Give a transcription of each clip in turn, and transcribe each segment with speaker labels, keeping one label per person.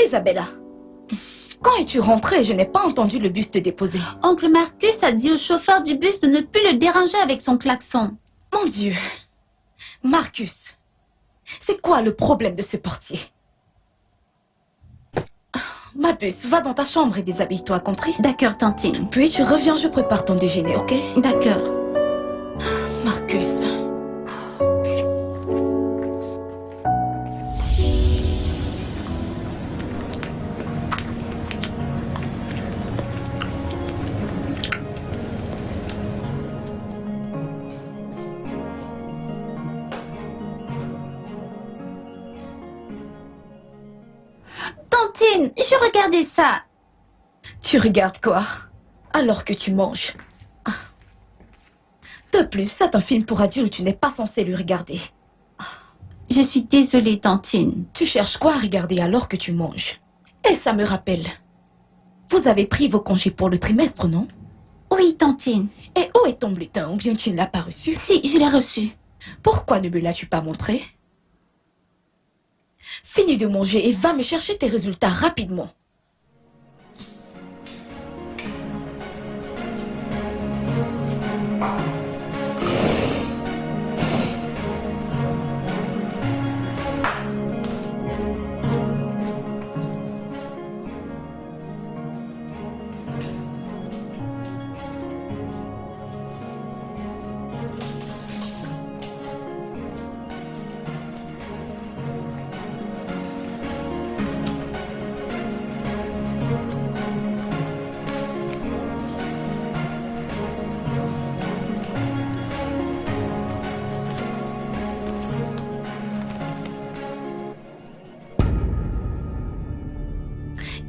Speaker 1: Isabella, quand es-tu rentrée? Je n'ai pas entendu le bus te déposer.
Speaker 2: Oncle Marcus a dit au chauffeur du bus de ne plus le déranger avec son klaxon.
Speaker 1: Mon Dieu. Marcus, c'est quoi le problème de ce portier? Ma puce, va dans ta chambre et déshabille-toi, compris?
Speaker 2: D'accord, tantine.
Speaker 1: Puis tu reviens, je prépare ton déjeuner, ok?
Speaker 2: D'accord.
Speaker 1: Marcus.
Speaker 2: Tantine, je regardais ça.
Speaker 1: Tu regardes quoi? Alors que tu manges. De plus, c'est un film pour adultes, tu n'es pas censé le regarder.
Speaker 2: Je suis désolée, tantine.
Speaker 1: Tu cherches quoi à regarder alors que tu manges? Et ça me rappelle. Vous avez pris vos congés pour le trimestre, non?
Speaker 2: Oui, tantine.
Speaker 1: Et où est ton bulletin? Ou bien tu ne l'as pas reçu?
Speaker 2: Si, je l'ai reçu.
Speaker 1: Pourquoi ne me l'as-tu pas montré? Finis de manger et va me chercher tes résultats rapidement.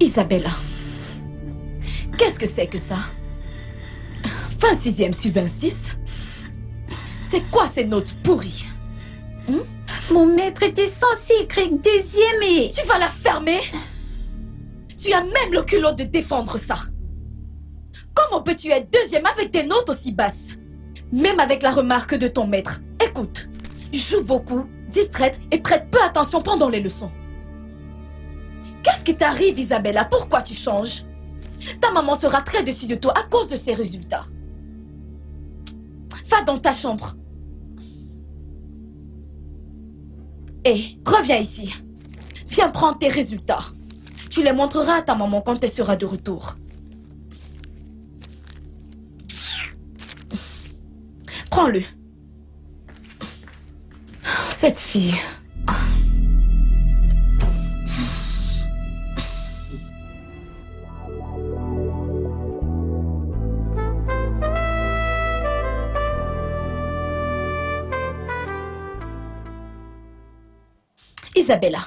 Speaker 1: Isabella, qu'est-ce que c'est que ça? 26e sur 26? C'est quoi ces notes pourries?
Speaker 2: Mon maître était censé écrire deuxième et...
Speaker 1: Tu vas la fermer? Tu as même le culot de défendre ça. Comment peux-tu être deuxième avec des notes aussi basses? Même avec la remarque de ton maître. Écoute, joue beaucoup, distraite et prête peu attention pendant les leçons. Qu'est-ce qui t'arrive, Isabella? Pourquoi tu changes? Ta maman sera très déçue de toi à cause de ces résultats. Va dans ta chambre. Et reviens ici. Viens prendre tes résultats. Tu les montreras à ta maman quand elle sera de retour. Prends-le. Cette fille... Isabella,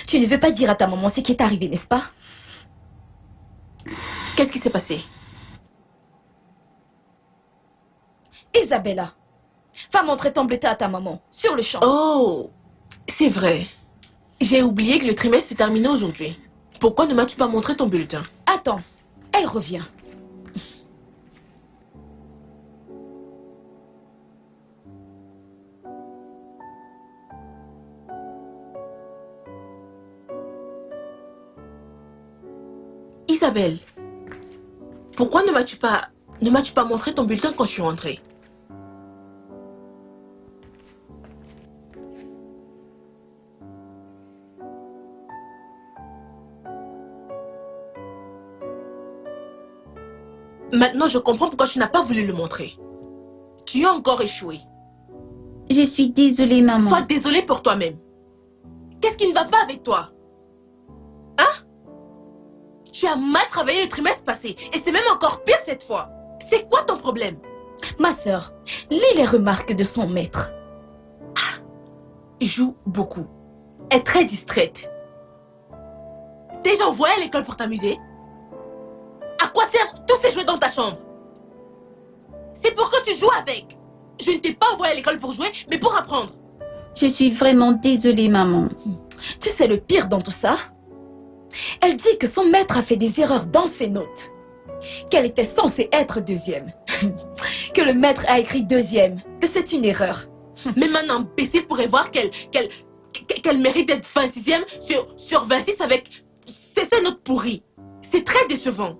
Speaker 1: tu ne veux pas dire à ta maman ce qui est arrivé, n'est-ce pas?
Speaker 3: Qu'est-ce qui s'est passé?
Speaker 1: Isabella, va montrer ton bulletin à ta maman, sur le champ.
Speaker 3: Oh, c'est vrai. J'ai oublié que le trimestre se terminait aujourd'hui. Pourquoi ne m'as-tu pas montré ton bulletin?
Speaker 1: Attends, elle revient.
Speaker 3: Isabelle, pourquoi ne m'as-tu pas montré ton bulletin quand je suis rentrée? Maintenant, je comprends pourquoi tu n'as pas voulu le montrer. Tu as encore échoué.
Speaker 2: Je suis désolée, maman.
Speaker 3: Sois désolée pour toi-même. Qu'est-ce qui ne va pas avec toi? Hein? Tu as mal travaillé le trimestre passé et c'est même encore pire cette fois. C'est quoi ton problème?
Speaker 1: Ma sœur, lis les remarques de son maître.
Speaker 3: Joue beaucoup. Est très distraite. Déjà envoyée à l'école pour t'amuser? À quoi servent tous ces jouets dans ta chambre? C'est pour que tu joues avec. Je ne t'ai pas envoyé à l'école pour jouer, mais pour apprendre.
Speaker 2: Je suis vraiment désolée, maman.
Speaker 1: Tu sais le pire dans tout ça? Elle dit que son maître a fait des erreurs dans ses notes. Qu'elle était censée être deuxième. Que le maître a écrit deuxième. Que c'est une erreur.
Speaker 3: Même un imbécile pourrait voir qu'elle qu'elle mérite d'être 26e sur 26 avec ces notes pourries. C'est très décevant.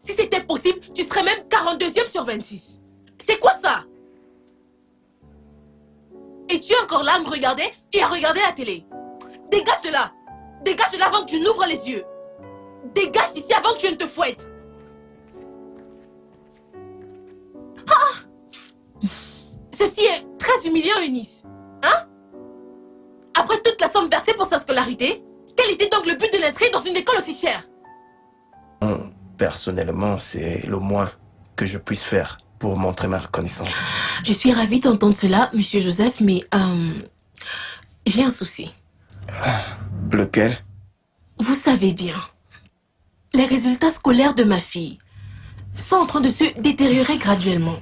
Speaker 3: Si c'était possible, tu serais même 42e sur 26. C'est quoi ça? Et tu es encore là à me regarder et à regarder la télé. Dégage de là. Dégage de là avant que tu n'ouvres les yeux. Dégage d'ici avant que je ne te fouette. Ah! Ceci est très humiliant, Eunice. Hein? Après toute la somme versée pour sa scolarité, quel était donc le but de l'inscrire dans une école aussi chère?
Speaker 4: Personnellement, c'est le moins que je puisse faire pour montrer ma reconnaissance.
Speaker 3: Je suis ravie d'entendre cela, Monsieur Joseph, mais j'ai un souci.
Speaker 4: Lequel?
Speaker 3: Vous savez bien, les résultats scolaires de ma fille sont en train de se détériorer graduellement.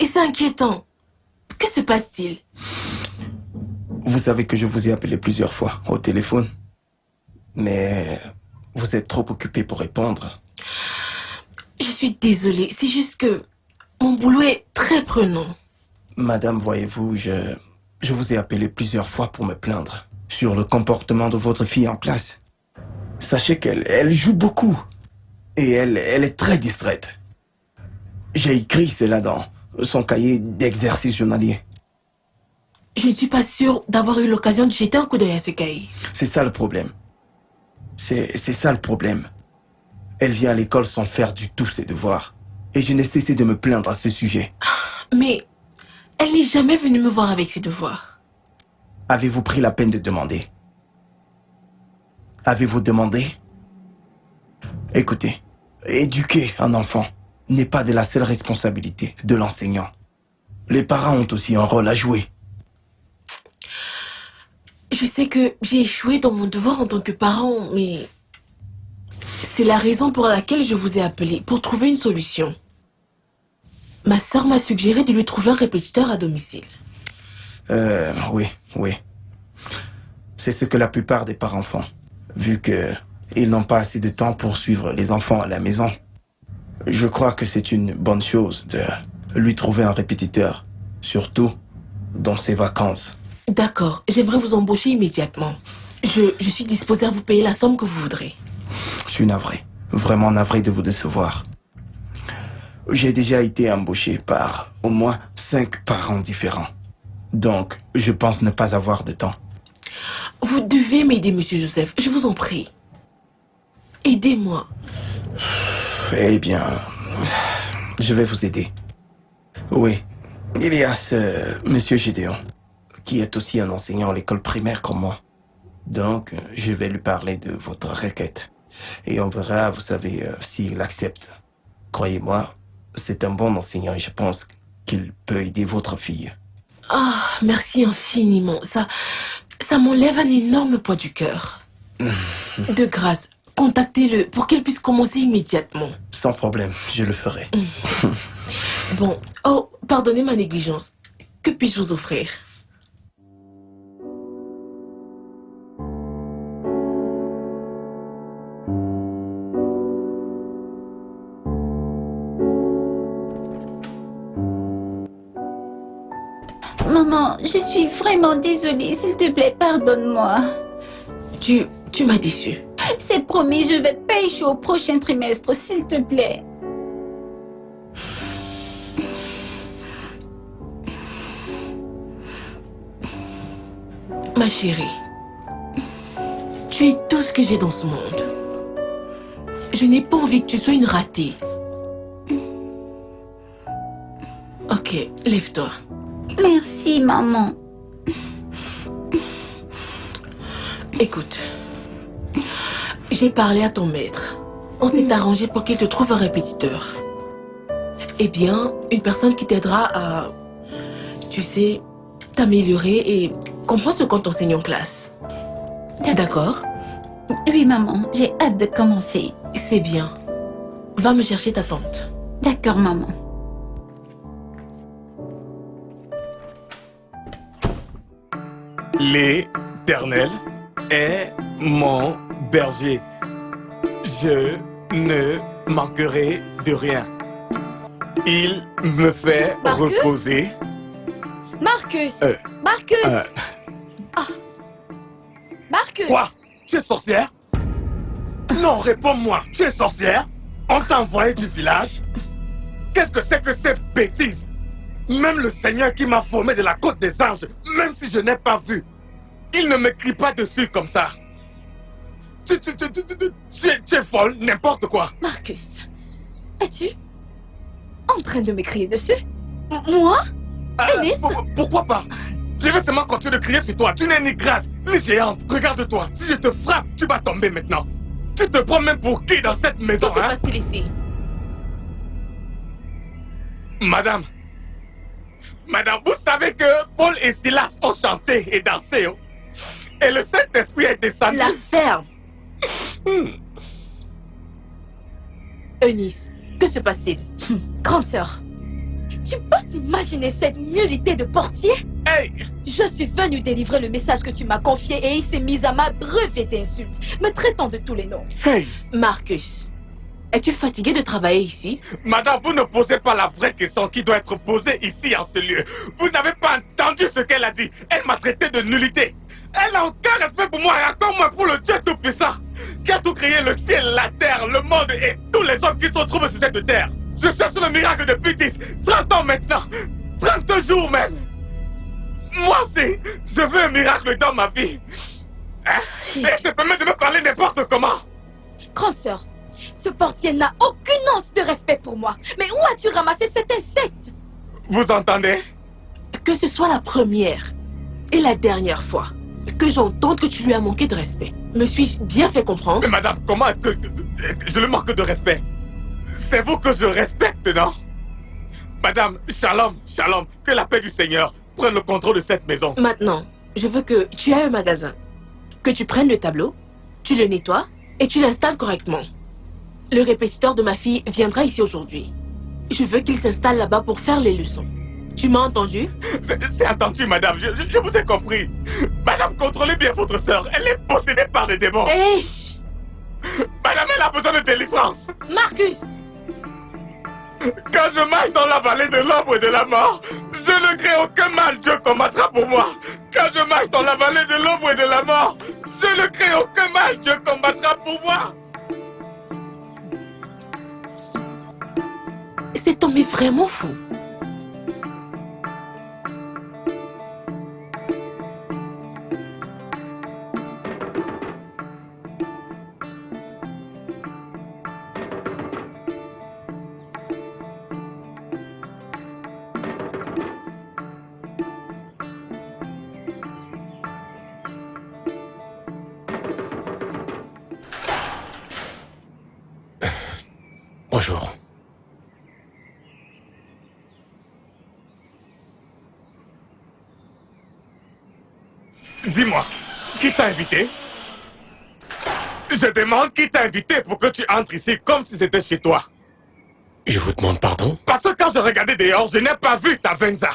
Speaker 3: Et c'est inquiétant. Que se passe-t-il?
Speaker 4: Vous savez que je vous ai appelé plusieurs fois au téléphone, mais vous êtes trop occupé pour répondre.
Speaker 3: Je suis désolée, c'est juste que mon boulot est très prenant.
Speaker 4: Madame, voyez-vous, je vous ai appelé plusieurs fois pour me plaindre sur le comportement de votre fille en classe. Sachez qu'elle joue beaucoup et elle est très distraite. J'ai écrit cela dans son cahier d'exercice journalier.
Speaker 3: Je ne suis pas sûre d'avoir eu l'occasion de jeter un coup d'œil à ce cahier.
Speaker 4: C'est ça le problème. C'est ça le problème. Elle vient à l'école sans faire du tout ses devoirs. Et je n'ai cessé de me plaindre à ce sujet.
Speaker 3: Mais elle n'est jamais venue me voir avec ses devoirs.
Speaker 4: Avez-vous pris la peine de demander? Avez-vous demandé? Écoutez, éduquer un enfant n'est pas de la seule responsabilité de l'enseignant. Les parents ont aussi un rôle à jouer.
Speaker 3: Je sais que j'ai échoué dans mon devoir en tant que parent, mais c'est la raison pour laquelle je vous ai appelé, pour trouver une solution. Ma sœur m'a suggéré de lui trouver un répétiteur à domicile.
Speaker 4: Oui. C'est ce que la plupart des parents font, vu qu'ils n'ont pas assez de temps pour suivre les enfants à la maison. Je crois que c'est une bonne chose de lui trouver un répétiteur, surtout dans ses vacances.
Speaker 3: D'accord, j'aimerais vous embaucher immédiatement. Je suis disposée à vous payer la somme que vous voudrez.
Speaker 4: Je suis navré, vraiment navré de vous décevoir. J'ai déjà été embauché par au moins 5 parents différents. Donc, je pense ne pas avoir de temps.
Speaker 3: Vous devez m'aider, Monsieur Joseph, je vous en prie. Aidez-moi.
Speaker 4: Eh bien, je vais vous aider. Oui, il y a ce Monsieur Gédéon, qui est aussi un enseignant à l'école primaire comme moi. Donc, je vais lui parler de votre requête. Et on verra, vous savez, s'il accepte. Croyez-moi, c'est un bon enseignant et je pense qu'il peut aider votre fille.
Speaker 3: Ah, merci infiniment. Ça m'enlève un énorme poids du cœur. De grâce, contactez-le pour qu'il puisse commencer immédiatement.
Speaker 4: Sans problème, je le ferai.
Speaker 3: Bon, oh, pardonnez ma négligence. Que puis-je vous offrir?
Speaker 2: Maman, je suis vraiment désolée. S'il te plaît, pardonne-moi.
Speaker 3: Tu m'as déçue.
Speaker 2: C'est promis, je vais pas échouer au prochain trimestre, s'il te plaît.
Speaker 3: Ma chérie, tu es tout ce que j'ai dans ce monde. Je n'ai pas envie que tu sois une ratée. Ok, lève-toi.
Speaker 2: Merci, maman.
Speaker 3: Écoute, j'ai parlé à ton maître. On s'est arrangé pour qu'il te trouve un répétiteur. Eh bien, une personne qui t'aidera à, tu sais, t'améliorer et comprendre ce qu'on t'enseigne en classe. T'es d'accord?
Speaker 2: Oui, maman, j'ai hâte de commencer.
Speaker 3: C'est bien. Va me chercher ta tante.
Speaker 2: D'accord, maman.
Speaker 5: L'Éternel est mon berger. Je ne manquerai de rien. Il me fait
Speaker 1: Marcus?
Speaker 5: reposer.
Speaker 1: Marcus! Marcus! Ah, Marcus!
Speaker 5: Quoi? Tu es sorcière? Non, réponds-moi. Tu es sorcière? On t'a envoyé du village? Qu'est-ce que c'est que ces bêtises? Même le Seigneur qui m'a formé de la côte des anges, même si je n'ai pas vu, il ne m'écrit pas dessus comme ça. Tu es folle, n'importe quoi.
Speaker 1: Marcus, es-tu en train de m'écrire dessus? Moi? Eunice?
Speaker 5: Pourquoi pas? Je vais seulement continuer de crier sur toi. Tu n'es ni grasse, ni géante. Regarde-toi. Si je te frappe, tu vas tomber maintenant. Tu te prends même pour qui dans cette maison,
Speaker 3: Qu'est-ce qui
Speaker 5: hein?
Speaker 3: se passe ici?
Speaker 5: Madame, vous savez que Paul et Silas ont chanté et dansé, oh? Et le Saint-Esprit est descendu.
Speaker 3: La ferme. Eunice, que se passe-t-il?
Speaker 1: Grande sœur, tu peux t'imaginer cette nullité de portier?
Speaker 5: Hey!
Speaker 1: Je suis venue délivrer le message que tu m'as confié et il s'est mis à m'abreuver d'insultes, me traitant de tous les noms.
Speaker 5: Hey!
Speaker 3: Marcus, es-tu fatigué de travailler ici?
Speaker 5: Madame, vous ne posez pas la vraie question qui doit être posée ici en ce lieu. Vous n'avez pas entendu ce qu'elle a dit. Elle m'a traité de nullité. Elle n'a aucun respect pour moi et encore moins pour le Dieu Tout-Puissant qui a tout créé, le ciel, la terre, le monde et tous les hommes qui se trouvent sur cette terre. Je cherche le miracle depuis 30 ans maintenant. 30 jours même. Moi aussi, je veux un miracle dans ma vie. Hein? Et elle se permet de me parler n'importe comment.
Speaker 1: Grande sœur, ce portier n'a aucune once de respect pour moi. Mais où as-tu ramassé cet insecte?
Speaker 5: Vous entendez?
Speaker 3: Que ce soit la première et la dernière fois que j'entende que tu lui as manqué de respect. Me suis-je bien fait comprendre?
Speaker 5: Mais madame, comment est-ce que je le manque de respect? C'est vous que je respecte, non? Madame, shalom, shalom, que la paix du Seigneur prenne le contrôle de cette maison.
Speaker 3: Maintenant, je veux que tu aies un magasin, que tu prennes le tableau, tu le nettoies et tu l'installes correctement. Le répétiteur de ma fille viendra ici aujourd'hui. Je veux qu'il s'installe là-bas pour faire les leçons. Tu m'as entendu?
Speaker 5: C'est entendu, madame, je vous ai compris. Madame, contrôlez bien votre sœur, elle est possédée par des démons.
Speaker 3: Hé, chut!
Speaker 5: Madame, elle a besoin de délivrance.
Speaker 3: Marcus!
Speaker 5: Quand je marche dans la vallée de l'ombre et de la mort, je ne crains aucun mal, Dieu combattra pour moi. Quand je marche dans la vallée de l'ombre et de la mort, je ne crains aucun mal, Dieu combattra pour moi.
Speaker 3: Cet homme est vraiment fou.
Speaker 4: Bonjour.
Speaker 5: Dis-moi, qui t'a invité? Je demande qui t'a invité pour que tu entres ici comme si c'était chez toi.
Speaker 4: Je vous demande pardon?
Speaker 5: Parce que quand je regardais dehors, je n'ai pas vu ta Venza.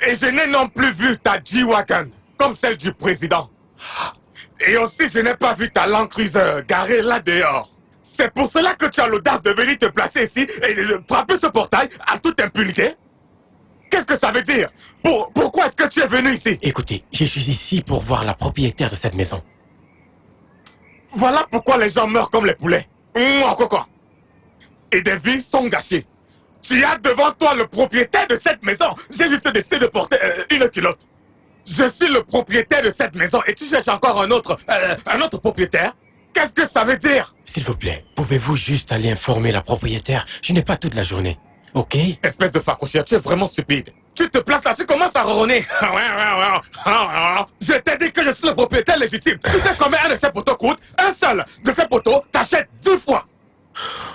Speaker 5: Et je n'ai non plus vu ta G-Wagon, comme celle du président. Et aussi, je n'ai pas vu ta Land Cruiser garée là dehors. C'est pour cela que tu as l'audace de venir te placer ici et de frapper ce portail à toute impunité? Qu'est-ce que ça veut dire? Pourquoi est-ce que tu es venu ici?
Speaker 4: Écoutez, je suis ici pour voir la propriétaire de cette maison.
Speaker 5: Voilà pourquoi les gens meurent comme les poulets. Quoi. Et des vies sont gâchées. Tu as devant toi le propriétaire de cette maison. J'ai juste décidé de porter une culotte. Je suis le propriétaire de cette maison et tu cherches encore un autre propriétaire? Qu'est-ce que ça veut dire?
Speaker 4: S'il vous plaît, pouvez-vous juste aller informer la propriétaire? Je n'ai pas toute la journée, ok?
Speaker 5: Espèce de facochère, tu es vraiment stupide. Tu te places là, tu commences à ronronner. Je t'ai dit que je suis le propriétaire légitime. Tu sais combien un de ces poteaux coûte? Un seul de ces poteaux t'achète 10 fois.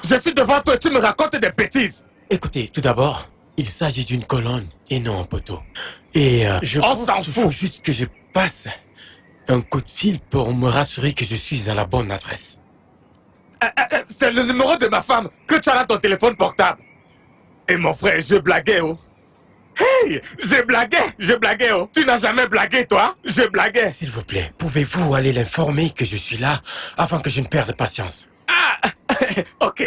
Speaker 5: Je suis devant toi et tu me racontes des bêtises.
Speaker 4: Écoutez, tout d'abord, il s'agit d'une colonne et non un poteau. Et je pense qu'il faut juste que je passe un coup de fil pour me rassurer que je suis à la bonne adresse.
Speaker 5: C'est le numéro de ma femme que tu as dans ton téléphone portable. Et mon frère, je blaguais, oh. Hey, je blaguais, oh. Tu n'as jamais blagué, toi? Je blaguais.
Speaker 4: S'il vous plaît, pouvez-vous aller l'informer que je suis là avant que je ne perde patience?
Speaker 5: Ah, ok.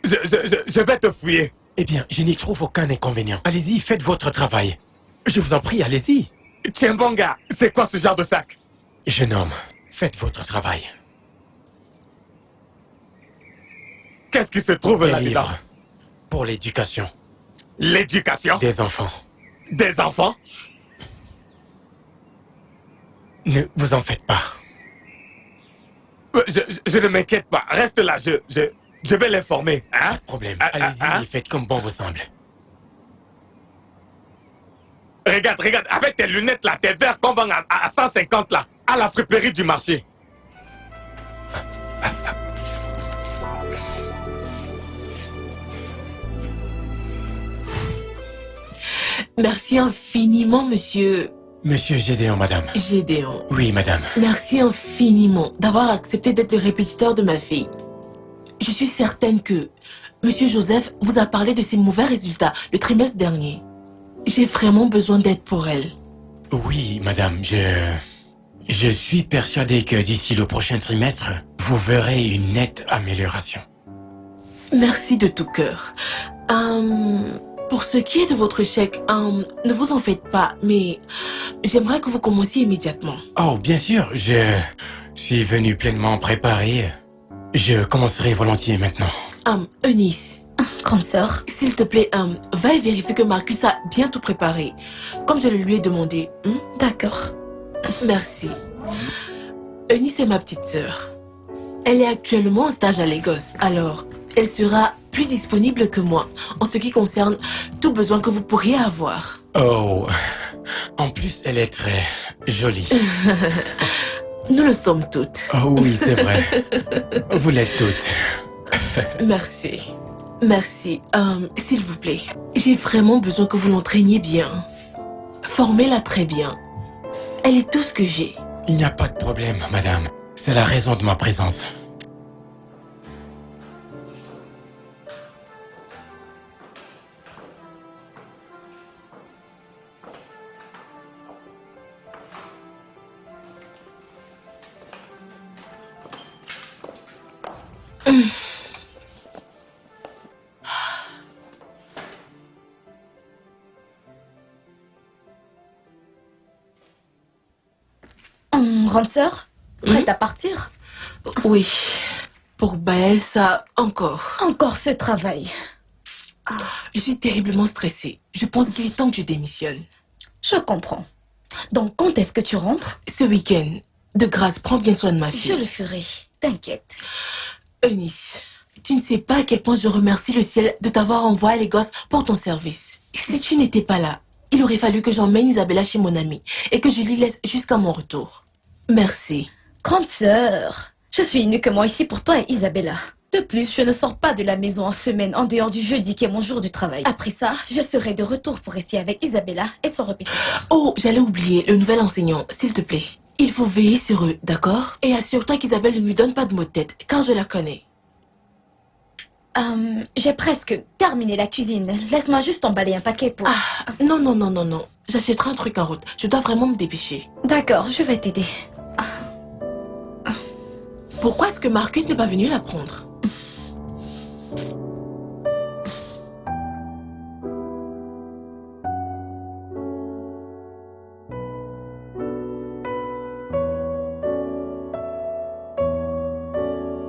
Speaker 5: Je vais te fouiller.
Speaker 4: Eh bien, je n'y trouve aucun inconvénient. Allez-y, faites votre travail. Je vous en prie, allez-y.
Speaker 5: Tiens, bon gars, c'est quoi ce genre de sac?
Speaker 6: Jeune homme, faites votre travail.
Speaker 5: Qu'est-ce qui se trouve
Speaker 6: Des
Speaker 5: là-dedans?
Speaker 6: livres pour l'éducation
Speaker 5: L'éducation
Speaker 6: des enfants.
Speaker 5: des enfants?
Speaker 6: Ne vous en faites pas.
Speaker 5: Je ne m'inquiète pas. Reste là, je vais l'informer. Hein?
Speaker 6: Pas de problème.
Speaker 5: Ah,
Speaker 6: Allez-y
Speaker 5: ah, ah.
Speaker 6: et faites comme bon vous semble.
Speaker 5: Regarde, avec tes lunettes là, tes verres qu'on vend à 150 là, à la friperie du marché.
Speaker 3: Merci infiniment, monsieur
Speaker 6: Monsieur Gédéon, madame.
Speaker 3: Gédéon.
Speaker 6: Oui, madame.
Speaker 3: Merci infiniment d'avoir accepté d'être le répétiteur de ma fille. Je suis certaine que monsieur Joseph vous a parlé de ses mauvais résultats le trimestre dernier. J'ai vraiment besoin d'aide pour elle.
Speaker 6: Oui, madame, je suis persuadé que d'ici le prochain trimestre, vous verrez une nette amélioration.
Speaker 3: Merci de tout cœur. Pour ce qui est de votre chèque, ne vous en faites pas, mais j'aimerais que vous commenciez immédiatement.
Speaker 6: Oh, bien sûr, je suis venu pleinement préparé. Je commencerai volontiers maintenant.
Speaker 3: Eunice,
Speaker 2: Grande sœur.
Speaker 3: s'il te plaît, va et vérifie que Marcus a bien tout préparé, comme je le lui ai demandé.
Speaker 2: D'accord.
Speaker 3: Merci. Eunice est ma petite sœur. Elle est actuellement en stage à Lagos, alors elle sera plus disponible que moi en ce qui concerne tout besoin que vous pourriez avoir.
Speaker 6: Oh, en plus, elle est très jolie.
Speaker 3: Nous le sommes toutes.
Speaker 6: Oh oui, c'est vrai. Vous l'êtes toutes.
Speaker 3: Merci. Merci. S'il vous plaît, j'ai vraiment besoin que vous l'entraîniez bien. Formez-la très bien. Elle est tout ce que j'ai.
Speaker 6: Il n'y a pas de problème, madame. C'est la raison de ma présence.
Speaker 1: Grande sœur, prête à partir?
Speaker 3: Oui. Pour Baël, ça encore.
Speaker 1: Encore ce travail.
Speaker 3: Je suis terriblement stressée. Je pense qu'il est temps que je démissionne.
Speaker 1: Je comprends. Donc quand est-ce que tu rentres?
Speaker 3: Ce week-end, de grâce, prends bien soin de ma
Speaker 1: Je
Speaker 3: fille.
Speaker 1: le ferai, t'inquiète.
Speaker 3: Eunice, tu ne sais pas à quel point je remercie le ciel de t'avoir envoyé les gosses pour ton service. Si tu n'étais pas là, il aurait fallu que j'emmène Isabella chez mon amie et que je l'y laisse jusqu'à mon retour. Merci.
Speaker 1: Grande sœur, je suis uniquement ici pour toi et Isabella. De plus, je ne sors pas de la maison en semaine en dehors du jeudi qui est mon jour de travail. Après ça, je serai de retour pour essayer avec Isabella et son répétiteur.
Speaker 3: Oh, j'allais oublier le nouvel enseignant, s'il te plaît. Il faut veiller sur eux, d'accord? Et assure-toi qu'Isabelle ne lui donne pas de maux de tête, car je la connais.
Speaker 1: J'ai presque terminé la cuisine. Laisse-moi juste emballer un paquet pour...
Speaker 3: Non. J'achèterai un truc en route. Je dois vraiment me dépêcher.
Speaker 1: D'accord, je vais t'aider.
Speaker 3: Pourquoi est-ce que Marcus n'est pas venu la prendre?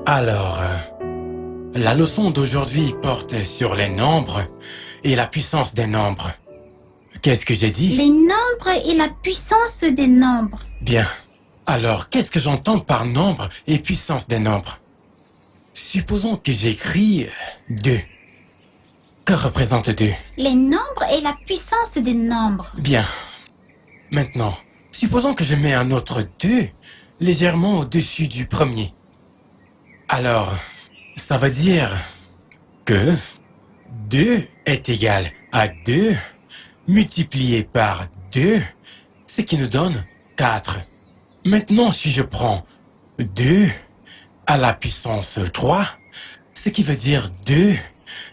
Speaker 6: Alors, la leçon d'aujourd'hui porte sur les nombres et la puissance des nombres. Qu'est-ce que j'ai dit?
Speaker 2: Les nombres et la puissance des nombres.
Speaker 6: Bien. Alors, qu'est-ce que j'entends par nombre et puissance des nombres? Supposons que j'écris 2. Que représente 2?
Speaker 2: Les nombres et la puissance des nombres.
Speaker 6: Bien. Maintenant, supposons que je mets un autre 2 légèrement au-dessus du premier. Alors, ça veut dire que 2 est égal à 2 multiplié par 2, ce qui nous donne 4. Maintenant, si je prends 2 à la puissance 3, ce qui veut dire 2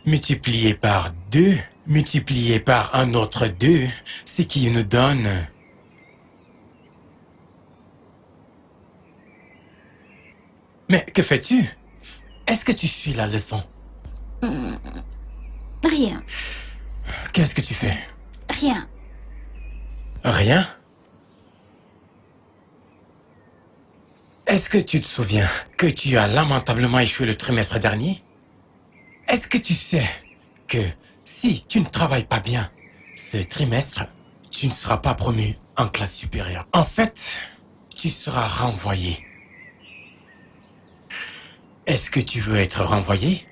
Speaker 6: multiplié par 2 multiplié par un autre 2, ce qui nous donne... Mais que fais-tu? Est-ce que tu suis la leçon?
Speaker 2: Rien,
Speaker 6: Qu'est-ce que tu fais?
Speaker 2: rien.
Speaker 6: Rien? est-ce que tu te souviens que tu as lamentablement échoué le trimestre dernier? Est-ce que tu sais que si tu ne travailles pas bien ce trimestre, tu ne seras pas promu en classe supérieure? En fait, tu seras renvoyé. Est-ce que tu veux être renvoyé?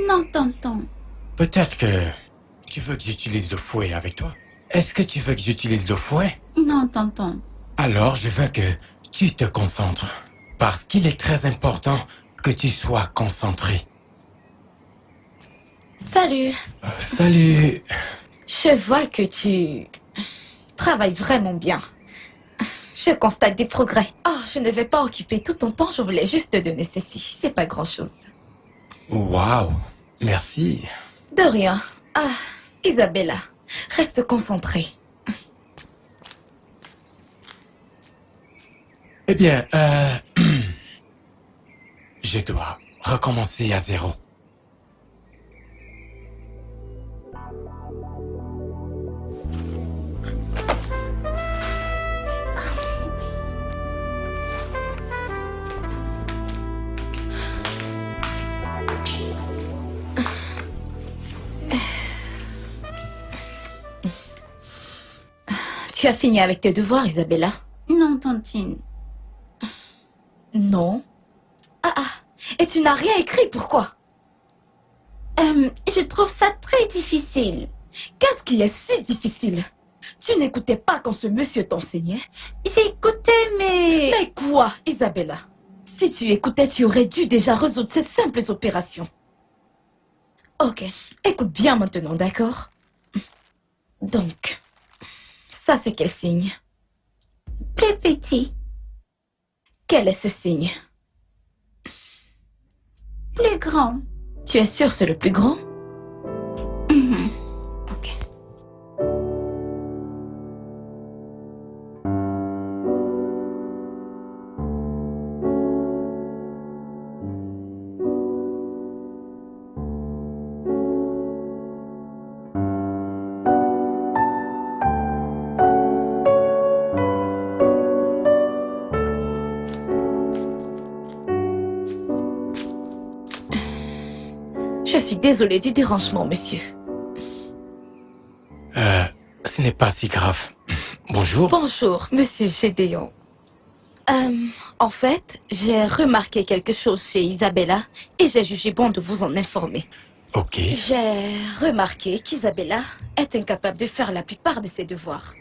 Speaker 2: Non, tonton.
Speaker 6: Peut-être que tu veux que j'utilise le fouet avec toi. Est-ce que tu veux que j'utilise le fouet?
Speaker 2: Non, tonton.
Speaker 6: Alors, je veux que tu te concentres. Parce qu'il est très important que tu sois concentré.
Speaker 1: Salut.
Speaker 6: Salut.
Speaker 1: Je vois que tu travailles vraiment bien. Je constate des progrès. Oh, je ne vais pas occuper tout ton temps, je voulais juste te donner ceci. C'est pas grand-chose.
Speaker 6: Waouh. Merci.
Speaker 1: De rien. Ah, Isabella, reste concentrée.
Speaker 6: Eh bien, je dois recommencer à zéro.
Speaker 1: Tu as fini avec tes devoirs, Isabella?
Speaker 2: Non, tontine.
Speaker 1: Non. Ah, et tu n'as rien écrit, pourquoi?
Speaker 2: Je trouve ça très difficile.
Speaker 1: Qu'est-ce qui est si difficile? Tu n'écoutais pas quand ce monsieur t'enseignait?
Speaker 2: J'ai écouté, mais...
Speaker 1: Mais quoi, Isabella? Si tu écoutais, tu aurais dû déjà résoudre ces simples opérations. Ok, écoute bien maintenant, d'accord? Donc, ça c'est quel signe?
Speaker 2: Plus petit,
Speaker 1: Quel est ce signe?
Speaker 2: plus grand.
Speaker 1: Tu es sûr c'est le plus grand?
Speaker 2: Mhm.
Speaker 1: Ok. Je suis désolée du dérangement, monsieur.
Speaker 6: Ce n'est pas si grave. Bonjour.
Speaker 1: Bonjour, monsieur Gédéon. En fait, j'ai remarqué quelque chose chez Isabella et j'ai jugé bon de vous en informer.
Speaker 6: Ok.
Speaker 1: J'ai remarqué qu'Isabella est incapable de faire la plupart de ses devoirs.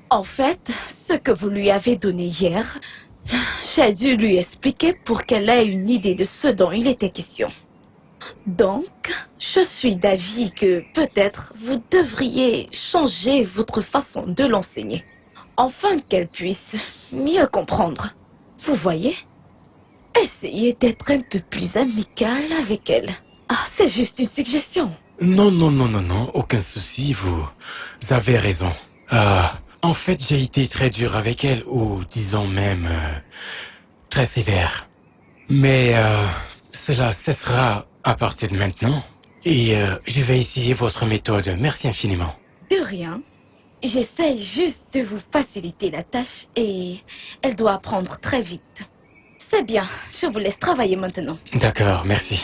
Speaker 1: En fait, ce que vous lui avez donné hier, j'ai dû lui expliquer pour qu'elle ait une idée de ce dont il était question. Donc, je suis d'avis que peut-être vous devriez changer votre façon de l'enseigner, afin qu'elle puisse mieux comprendre. Vous voyez? Essayez d'être un peu plus amical avec elle. Ah, c'est juste une suggestion.
Speaker 6: Non, non, non, non, non, aucun souci, vous avez raison. En fait, j'ai été très dur avec elle, ou disons même très sévère. Mais cela cessera à partir de maintenant. Et je vais essayer votre méthode. Merci infiniment.
Speaker 1: De rien. J'essaye juste de vous faciliter la tâche et elle doit apprendre très vite. C'est bien, je vous laisse travailler maintenant.
Speaker 6: D'accord, merci.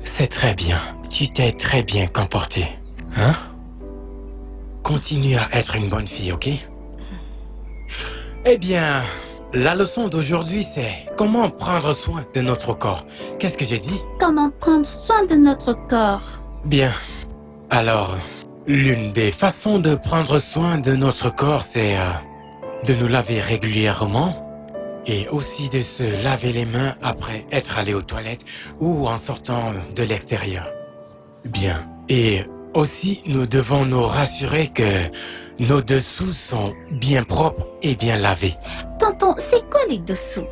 Speaker 6: C'est très bien. Tu t'es très bien comportée. Hein? Continue à être une bonne fille, ok? Eh bien, la leçon d'aujourd'hui, c'est comment prendre soin de notre corps. Qu'est-ce que j'ai dit?
Speaker 2: Comment prendre soin de notre corps?
Speaker 6: Bien. Alors, l'une des façons de prendre soin de notre corps, c'est de nous laver régulièrement et aussi de se laver les mains après être allé aux toilettes ou en sortant de l'extérieur. Bien. Et aussi, nous devons nous rassurer que nos dessous sont bien propres et bien lavés.
Speaker 2: Tonton, c'est quoi les dessous?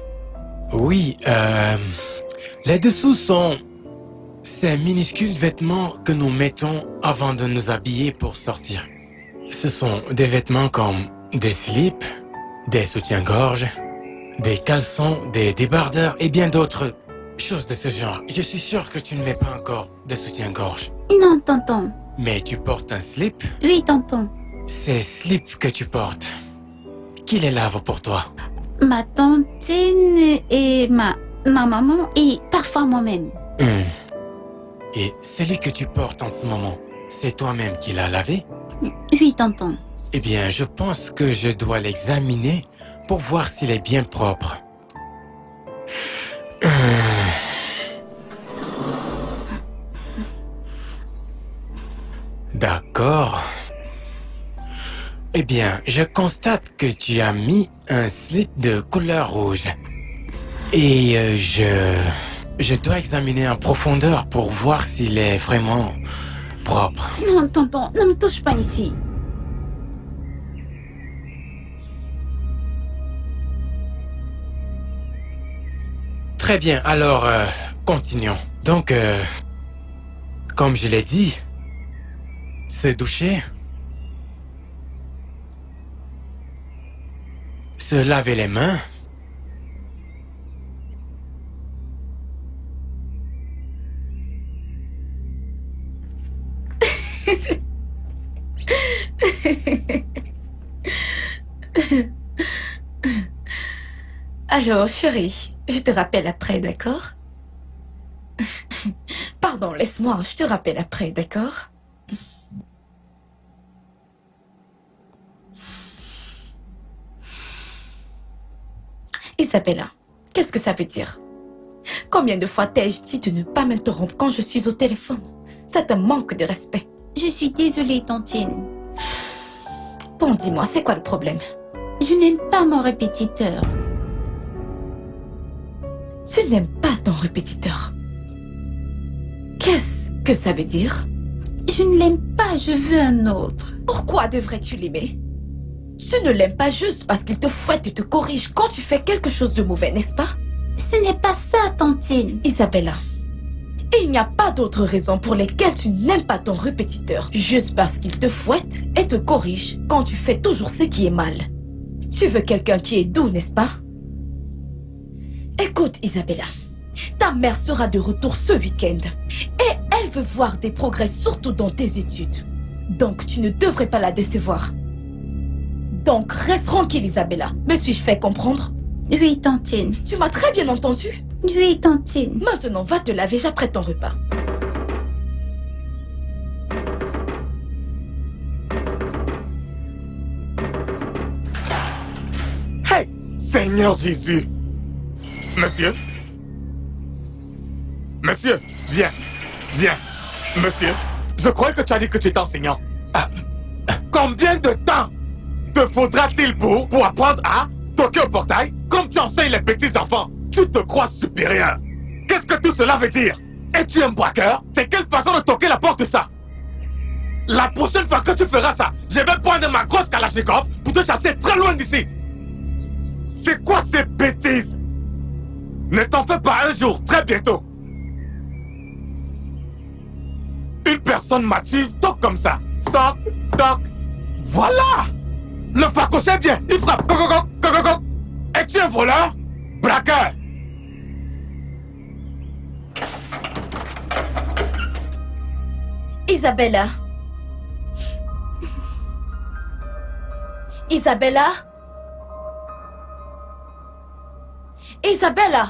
Speaker 6: Oui, les dessous sont ces minuscules vêtements que nous mettons avant de nous habiller pour sortir. Ce sont des vêtements comme des slips, des soutiens-gorge, des caleçons, des débardeurs et bien d'autres choses de ce genre. Je suis sûr que tu ne mets pas encore de soutien-gorge.
Speaker 2: Non, tonton.
Speaker 6: Mais tu portes un slip?
Speaker 2: Oui, tonton.
Speaker 6: Ces slips que tu portes, qui les lave pour toi?
Speaker 2: Ma tantine et ma maman et parfois moi-même.
Speaker 6: Et celui que tu portes en ce moment, c'est toi-même qui l'as lavé?
Speaker 2: Oui, tonton.
Speaker 6: Eh bien, je pense que je dois l'examiner pour voir s'il est bien propre. D'accord. Eh bien, je constate que tu as mis un slip de couleur rouge. Et je dois examiner en profondeur pour voir s'il est vraiment propre.
Speaker 2: Non, tonton, ne me touche pas ici.
Speaker 6: Très bien, alors, continuons. Donc, comme je l'ai dit, se doucher, se laver les mains,
Speaker 1: Alors, chérie, je te rappelle après, d'accord? Pardon, laisse-moi, je te rappelle après, d'accord? Isabella, qu'est-ce que ça veut dire? Combien de fois t'ai-je dit de ne pas m'interrompre quand je suis au téléphone? C'est un manque de respect.
Speaker 2: Je suis désolée, tantine.
Speaker 1: Bon, dis-moi, c'est quoi le problème?
Speaker 2: Je n'aime pas mon répétiteur.
Speaker 1: Tu n'aimes pas ton répétiteur. Qu'est-ce que ça veut dire?
Speaker 2: Je ne l'aime pas, je veux un autre.
Speaker 1: Pourquoi devrais-tu l'aimer? Tu ne l'aimes pas juste parce qu'il te fouette et te corrige quand tu fais quelque chose de mauvais, n'est-ce pas?
Speaker 2: Ce n'est pas ça, tantine.
Speaker 1: Isabella, il n'y a pas d'autre raison pour lesquelles tu n'aimes pas ton répétiteur, juste parce qu'il te fouette et te corrige quand tu fais toujours ce qui est mal. Tu veux quelqu'un qui est doux, n'est-ce pas? Écoute, Isabella, ta mère sera de retour ce week-end et elle veut voir des progrès surtout dans tes études. Donc tu ne devrais pas la décevoir. Donc reste tranquille, Isabella. Me suis-je fait comprendre?
Speaker 2: Oui, tantine.
Speaker 1: Tu m'as très bien entendu?
Speaker 2: Oui, tantine.
Speaker 1: Maintenant, va te laver, j'apprête ton repas.
Speaker 5: Hey, Seigneur Jésus! Monsieur? Monsieur, viens. Viens. Monsieur, je crois que tu as dit que tu étais enseignant. Combien de temps te faudra-t-il pour apprendre à toquer au portail comme tu enseignes les petits enfants? Tu te crois supérieur. Qu'est-ce que tout cela veut dire? Es-tu un braqueur? C'est quelle façon de toquer la porte que ça? La prochaine fois que tu feras ça, je vais prendre ma grosse Kalachnikov pour te chasser très loin d'ici. C'est quoi ces bêtises? Ne t'en fais pas, un jour, très bientôt. Une personne mature toque comme ça. Toc, toc. Voilà! Le facochet vient, il frappe. Coc, coc, coc, coc, coc. Es-tu un voleur? Braqueur!
Speaker 1: Isabella. Isabella. Isabella.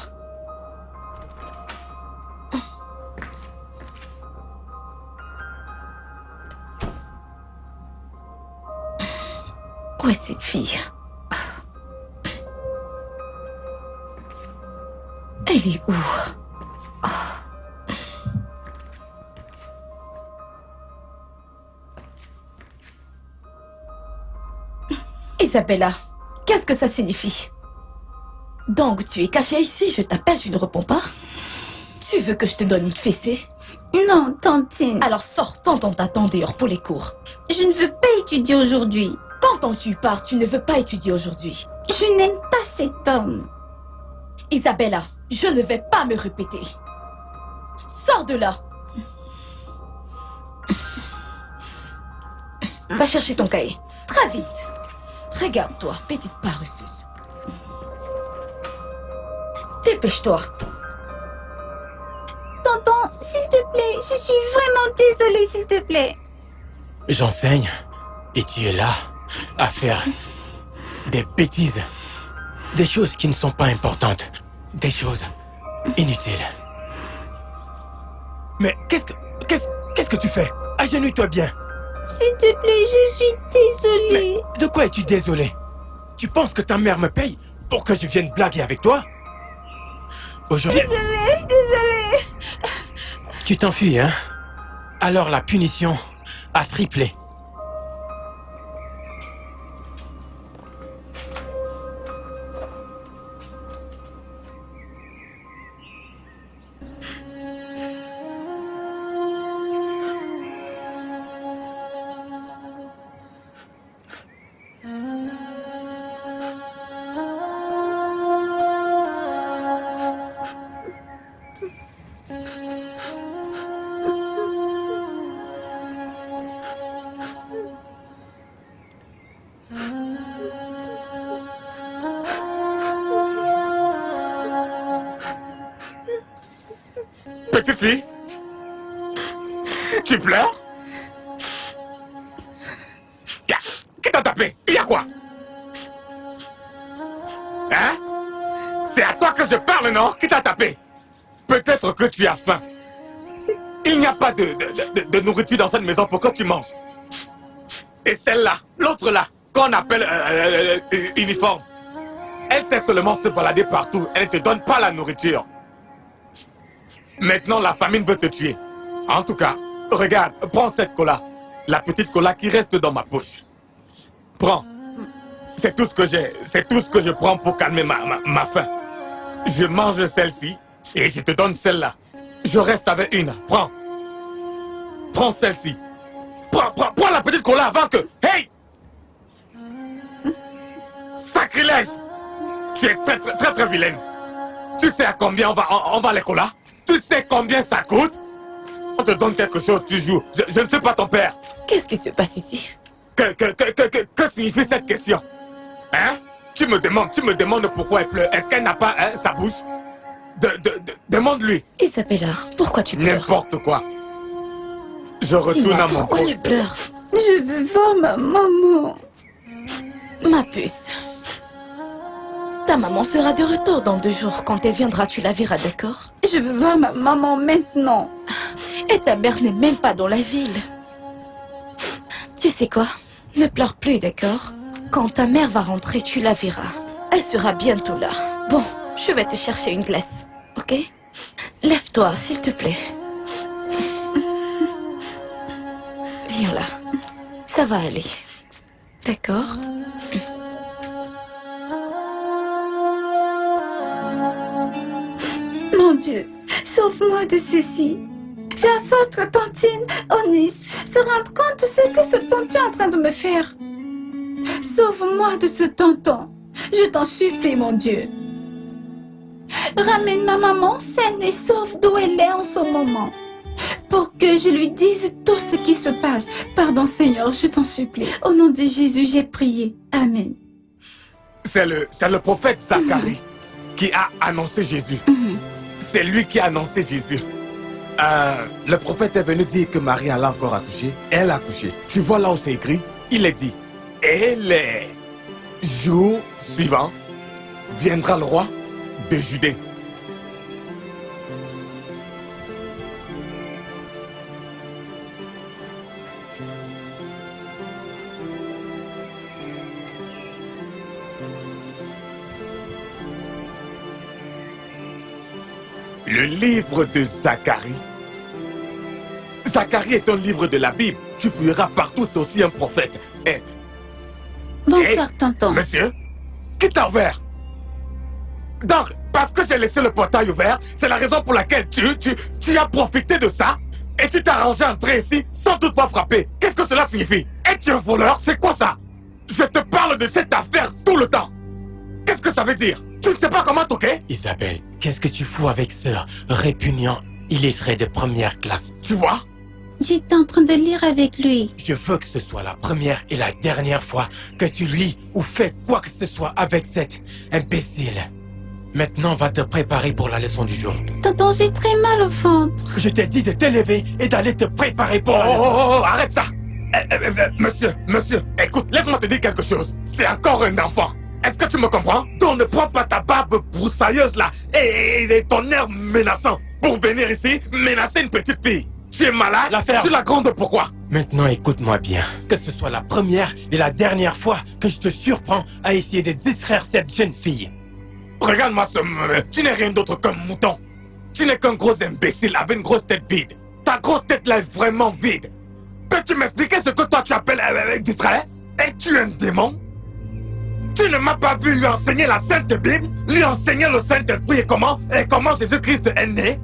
Speaker 1: Où est cette fille? Elle est où? Isabella, qu'est-ce que ça signifie? Donc, tu es cachée ici, je t'appelle, tu ne réponds pas? Tu veux que je te donne une fessée?
Speaker 2: Non, tantine.
Speaker 1: Alors sors, tonton t'attend dehors pour les cours.
Speaker 2: Je ne veux pas étudier aujourd'hui.
Speaker 1: Quand tu pars, tu ne veux pas étudier aujourd'hui.
Speaker 2: Je n'aime pas cet homme.
Speaker 1: Isabella, je ne vais pas me répéter. Sors de là. Va chercher ton cahier. Très vite. Regarde-toi, petite paresseuse. Dépêche-toi.
Speaker 2: Tonton, s'il te plaît, je suis vraiment désolée, s'il te plaît.
Speaker 6: J'enseigne et tu es là à faire des bêtises. Des choses qui ne sont pas importantes. Des choses inutiles. Mais qu'est-ce que tu fais? Agenouille-toi bien.
Speaker 2: S'il te plaît, je suis désolée.
Speaker 6: Mais de quoi es-tu désolé? Tu penses que ta mère me paye pour que je vienne blaguer avec toi? Aujourd'hui...
Speaker 2: Désolée.
Speaker 6: Tu t'enfuis, hein? Alors la punition a triplé.
Speaker 5: Petite fille, tu pleures? Qui t'a tapé? Il y a quoi? Hein? C'est à toi que je parle, non? Qui t'a tapé? Peut-être que tu as faim. Il n'y a pas de nourriture dans cette maison pour que tu manges. Et celle-là, l'autre là, qu'on appelle uniforme, elle sait seulement se balader partout. Elle ne te donne pas la nourriture. Maintenant, la famine veut te tuer. En tout cas, regarde, prends cette cola. La petite cola qui reste dans ma poche. Prends. C'est tout ce que j'ai. C'est tout ce que je prends pour calmer ma faim. Je mange celle-ci et je te donne celle-là. Je reste avec une. Prends. Prends celle-ci. Prends la petite cola avant que... Hey! Sacrilège! Tu es très vilaine. Tu sais à combien on va les colas? Tu sais combien ça coûte? On te donne quelque chose, tu joues. Je ne suis pas ton père.
Speaker 1: Qu'est-ce qui se passe ici?
Speaker 5: Que signifie cette question? Hein? Tu me demandes pourquoi elle pleure. Est-ce qu'elle n'a pas sa bouche? Demande-lui.
Speaker 1: Isabella, pourquoi tu pleures?
Speaker 5: N'importe quoi. Je retourne
Speaker 1: Dis-moi,
Speaker 5: à mon
Speaker 1: pourquoi tu
Speaker 5: poste.
Speaker 1: pleures?
Speaker 2: Je veux voir ma maman.
Speaker 1: Ma puce. Ta maman sera de retour dans 2 jours. Quand elle viendra, tu la verras, d'accord?
Speaker 2: Je veux voir ma maman maintenant.
Speaker 1: Et ta mère n'est même pas dans la ville. Tu sais quoi? Ne pleure plus, d'accord? Quand ta mère va rentrer, tu la verras. Elle sera bientôt là. Bon, je vais te chercher une glace, ok? Lève-toi, s'il te plaît. Viens là. Ça va aller. D'accord?
Speaker 2: Mon Dieu, sauve-moi de ceci. Fais en sorte que Tantine, Onis, se rende compte de ce que ce tonton est en train de me faire. Sauve-moi de ce tonton. Je t'en supplie, mon Dieu. Ramène ma maman saine et sauve d'où elle est en ce moment. Pour que je lui dise tout ce qui se passe. Pardon, Seigneur, je t'en supplie. Au nom de Jésus, j'ai prié. Amen.
Speaker 5: C'est le prophète Zacharie qui a annoncé Jésus. C'est lui qui a annoncé Jésus. Le prophète est venu dire que Marie allait encore accoucher. Elle a accouché. Tu vois là où c'est écrit? Il est dit. Et les jours suivants, viendra le roi de Judée. Le livre de Zacharie. Zacharie est un livre de la Bible. Tu fouilleras partout, c'est aussi un prophète.
Speaker 2: Bonsoir, tonton.
Speaker 5: Monsieur, qui t'a ouvert? Donc, parce que j'ai laissé le portail ouvert, c'est la raison pour laquelle tu as profité de ça et tu t'es arrangé à entrer ici sans toutefois frapper. Qu'est-ce que cela signifie? Es-tu un voleur? C'est quoi ça? Je te parle de cette affaire tout le temps. Qu'est-ce que ça veut dire? Tu ne sais pas comment toquer?
Speaker 6: Isabelle, qu'est-ce que tu fous avec ce répugnant illettré de première classe?
Speaker 5: Tu vois?
Speaker 2: J'étais en train de lire avec lui.
Speaker 6: Je veux que ce soit la première et la dernière fois que tu lis ou fais quoi que ce soit avec cet imbécile. Maintenant, va te préparer pour la leçon du jour.
Speaker 2: Tonton, j'ai très mal au ventre.
Speaker 6: Je t'ai dit de t'élever et d'aller te préparer pour la leçon.
Speaker 5: Oh, arrête ça! Monsieur, écoute, laisse-moi te dire quelque chose. C'est encore un enfant. Est-ce que tu me comprends? Donc ne prends pas ta barbe broussailleuse là et ton air menaçant pour venir ici menacer une petite fille. Tu es malade?
Speaker 6: L'affaire.
Speaker 5: Tu la grondes pourquoi?
Speaker 6: Maintenant, écoute-moi bien. Que ce soit la première et la dernière fois que je te surprends à essayer de distraire cette jeune fille.
Speaker 5: Regarde-moi tu n'es rien d'autre qu'un mouton. Tu n'es qu'un gros imbécile avec une grosse tête vide. Ta grosse tête là est vraiment vide. Peux-tu m'expliquer ce que toi tu appelles distrait? Es-tu un démon? Tu ne m'as pas vu lui enseigner la Sainte Bible, lui enseigner le Saint-Esprit et comment Jésus-Christ est né?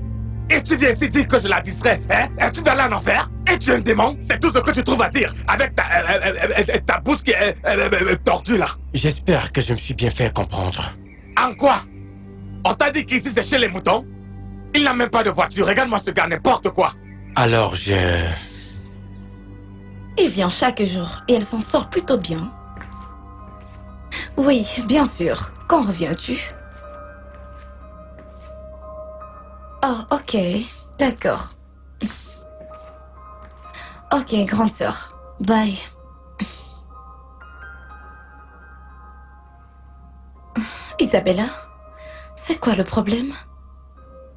Speaker 5: Et tu viens ici dire que je la distrais, hein? Et tu vas aller en enfer? Et tu es un démon? C'est tout ce que tu trouves à dire avec ta bouche qui est tordue là.
Speaker 6: J'espère que je me suis bien fait comprendre.
Speaker 5: En quoi? On t'a dit qu'ici c'est chez les moutons? Il n'a même pas de voiture, regarde-moi ce gars, n'importe quoi.
Speaker 6: Alors
Speaker 1: Il vient chaque jour et elle s'en sort plutôt bien. Oui, bien sûr. Quand reviens-tu? Oh, ok. D'accord. Ok, grande sœur. Bye. Isabella, c'est quoi le problème?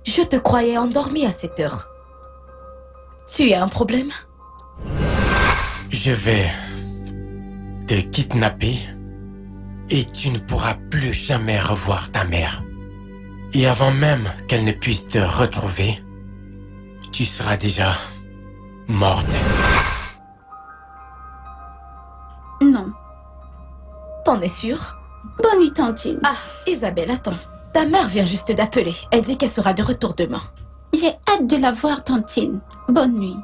Speaker 1: Je te croyais endormie à cette heure. Tu as un problème?
Speaker 6: je vais te kidnapper et tu ne pourras plus jamais revoir ta mère. Et avant même qu'elle ne puisse te retrouver, tu seras déjà morte.
Speaker 2: Non.
Speaker 1: T'en es sûre?
Speaker 2: Bonne nuit, tantine.
Speaker 1: Ah, Isabelle, attends. Ta mère vient juste d'appeler. Elle dit qu'elle sera de retour demain.
Speaker 2: J'ai hâte de la voir, tantine. Bonne nuit.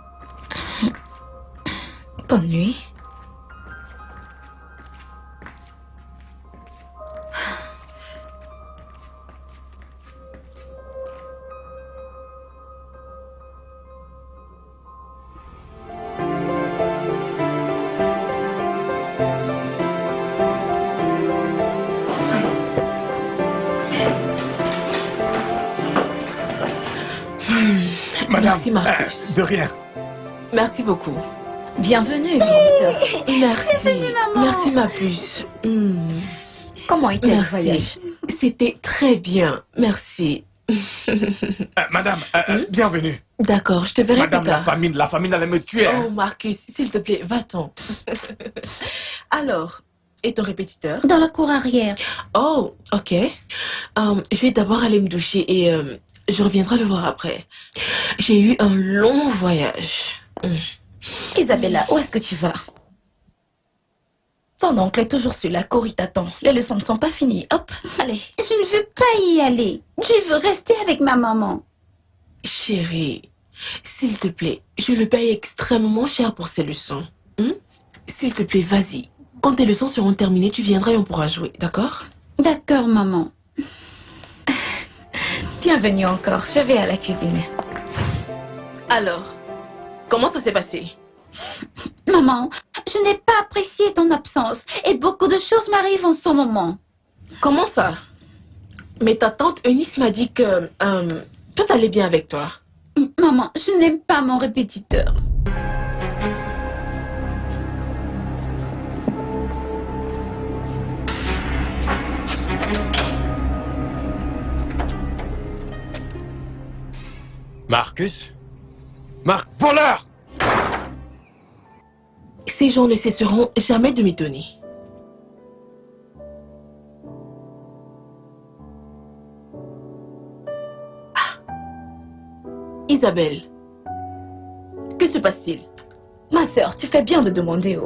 Speaker 1: Bonne nuit.
Speaker 5: Madame,
Speaker 3: Merci, Marcus.
Speaker 5: de rien.
Speaker 3: Merci beaucoup.
Speaker 1: Bienvenue, grande sœur.
Speaker 3: Merci. Merci, ma puce.
Speaker 1: Comment était le
Speaker 3: Merci.
Speaker 1: voyage?
Speaker 3: C'était très bien. Merci.
Speaker 5: Madame, bienvenue.
Speaker 3: D'accord, je te verrai
Speaker 5: Madame,
Speaker 3: plus tard.
Speaker 5: la famine allait me tuer.
Speaker 3: Oh, Marcus, s'il te plaît, va-t'en. Alors, et ton répétiteur?
Speaker 2: Dans la cour arrière.
Speaker 3: Oh, ok. Je vais d'abord aller me doucher et je reviendrai le voir après. J'ai eu un long voyage.
Speaker 1: Isabella, où est-ce que tu vas? Ton oncle est toujours sur la cour, il t'attend. Les leçons ne sont pas finies. Hop, allez.
Speaker 2: Je ne veux pas y aller. Je veux rester avec ma maman.
Speaker 3: Chérie, s'il te plaît, je le paye extrêmement cher pour ces leçons. S'il te plaît, vas-y. Quand tes leçons seront terminées, tu viendras et on pourra jouer, d'accord?
Speaker 2: D'accord, maman.
Speaker 1: Bienvenue encore. Je vais à la cuisine.
Speaker 3: Alors, comment ça s'est passé?
Speaker 2: Maman, je n'ai pas apprécié ton absence et beaucoup de choses m'arrivent en ce moment.
Speaker 3: Comment ça? Mais ta tante Eunice m'a dit que tout allait bien avec toi.
Speaker 2: Maman, je n'aime pas mon répétiteur.
Speaker 6: Marcus?
Speaker 5: Voleur!
Speaker 3: Ces gens ne cesseront jamais de m'étonner. Ah. Isabelle, que se passe-t-il?
Speaker 1: Ma sœur, tu fais bien de demander où.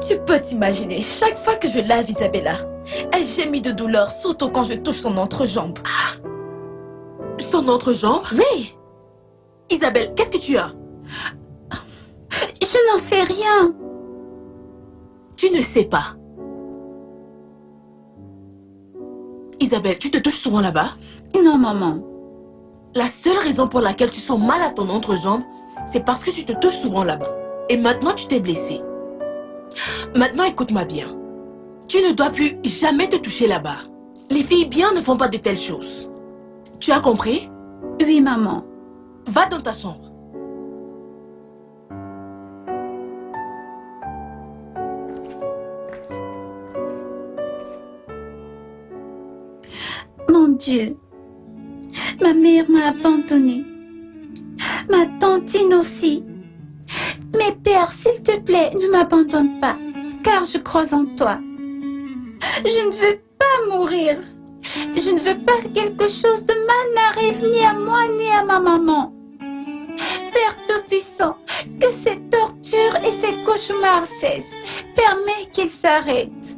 Speaker 1: Tu peux t'imaginer, chaque fois que je lave Isabella, elle gémit de douleur, surtout quand je touche son entrejambe.
Speaker 3: Son entrejambe?
Speaker 1: Oui!
Speaker 3: Isabelle, qu'est-ce que tu as?
Speaker 2: Je n'en sais rien.
Speaker 3: Tu ne sais pas. Isabelle, tu te touches souvent là-bas?
Speaker 2: Non, maman.
Speaker 3: La seule raison pour laquelle tu sens mal à ton entrejambe c'est parce que tu te touches souvent là-bas. Et maintenant, tu t'es blessé. Maintenant, écoute-moi bien. Tu ne dois plus jamais te toucher là-bas. Les filles bien ne font pas de telles choses. Tu as compris?
Speaker 2: Oui, maman.
Speaker 3: Va dans ta chambre.
Speaker 2: Mon Dieu, ma mère m'a abandonnée. Ma tantine aussi. Mais Père, s'il te plaît, ne m'abandonne pas, car je crois en toi. Je ne veux pas mourir. Je ne veux pas que quelque chose de mal n'arrive ni à moi ni à ma maman. Père Tout-Puissant, que ces tortures et ces cauchemars cessent. Permets qu'ils s'arrêtent.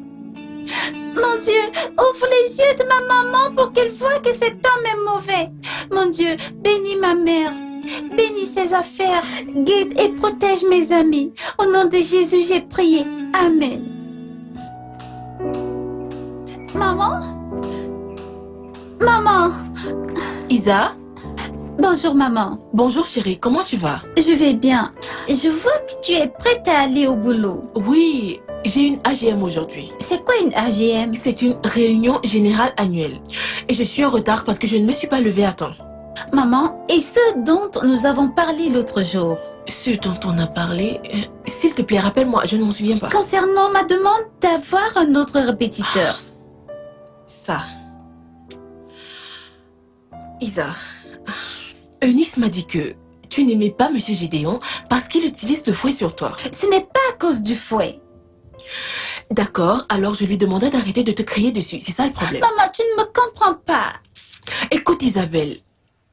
Speaker 2: Mon Dieu, ouvre les yeux de ma maman pour qu'elle voie que cet homme est mauvais. Mon Dieu, bénis ma mère. Bénis ses affaires. Guide et protège mes amis. Au nom de Jésus, j'ai prié. Amen. Maman? Maman?
Speaker 3: Isa?
Speaker 2: Bonjour maman.
Speaker 3: Bonjour chérie, comment tu vas?
Speaker 2: Je vais bien. Je vois que tu es prête à aller au boulot.
Speaker 3: Oui, j'ai une AGM aujourd'hui.
Speaker 2: C'est quoi une AGM?
Speaker 3: C'est une réunion générale annuelle. Et je suis en retard parce que je ne me suis pas levée à temps.
Speaker 2: Maman, et ce dont nous avons parlé l'autre jour?
Speaker 3: Ce dont on a parlé... s'il te plaît, rappelle-moi, je ne m'en souviens pas.
Speaker 2: Concernant ma demande d'avoir un autre répétiteur.
Speaker 3: Ça. Isa, Eunice m'a dit que tu n'aimais pas Monsieur Gédéon parce qu'il utilise le fouet sur toi.
Speaker 2: Ce n'est pas à cause du fouet.
Speaker 3: D'accord, alors je lui demandais d'arrêter de te crier dessus. C'est ça le problème.
Speaker 2: Maman, tu ne me comprends pas.
Speaker 3: Écoute Isabelle,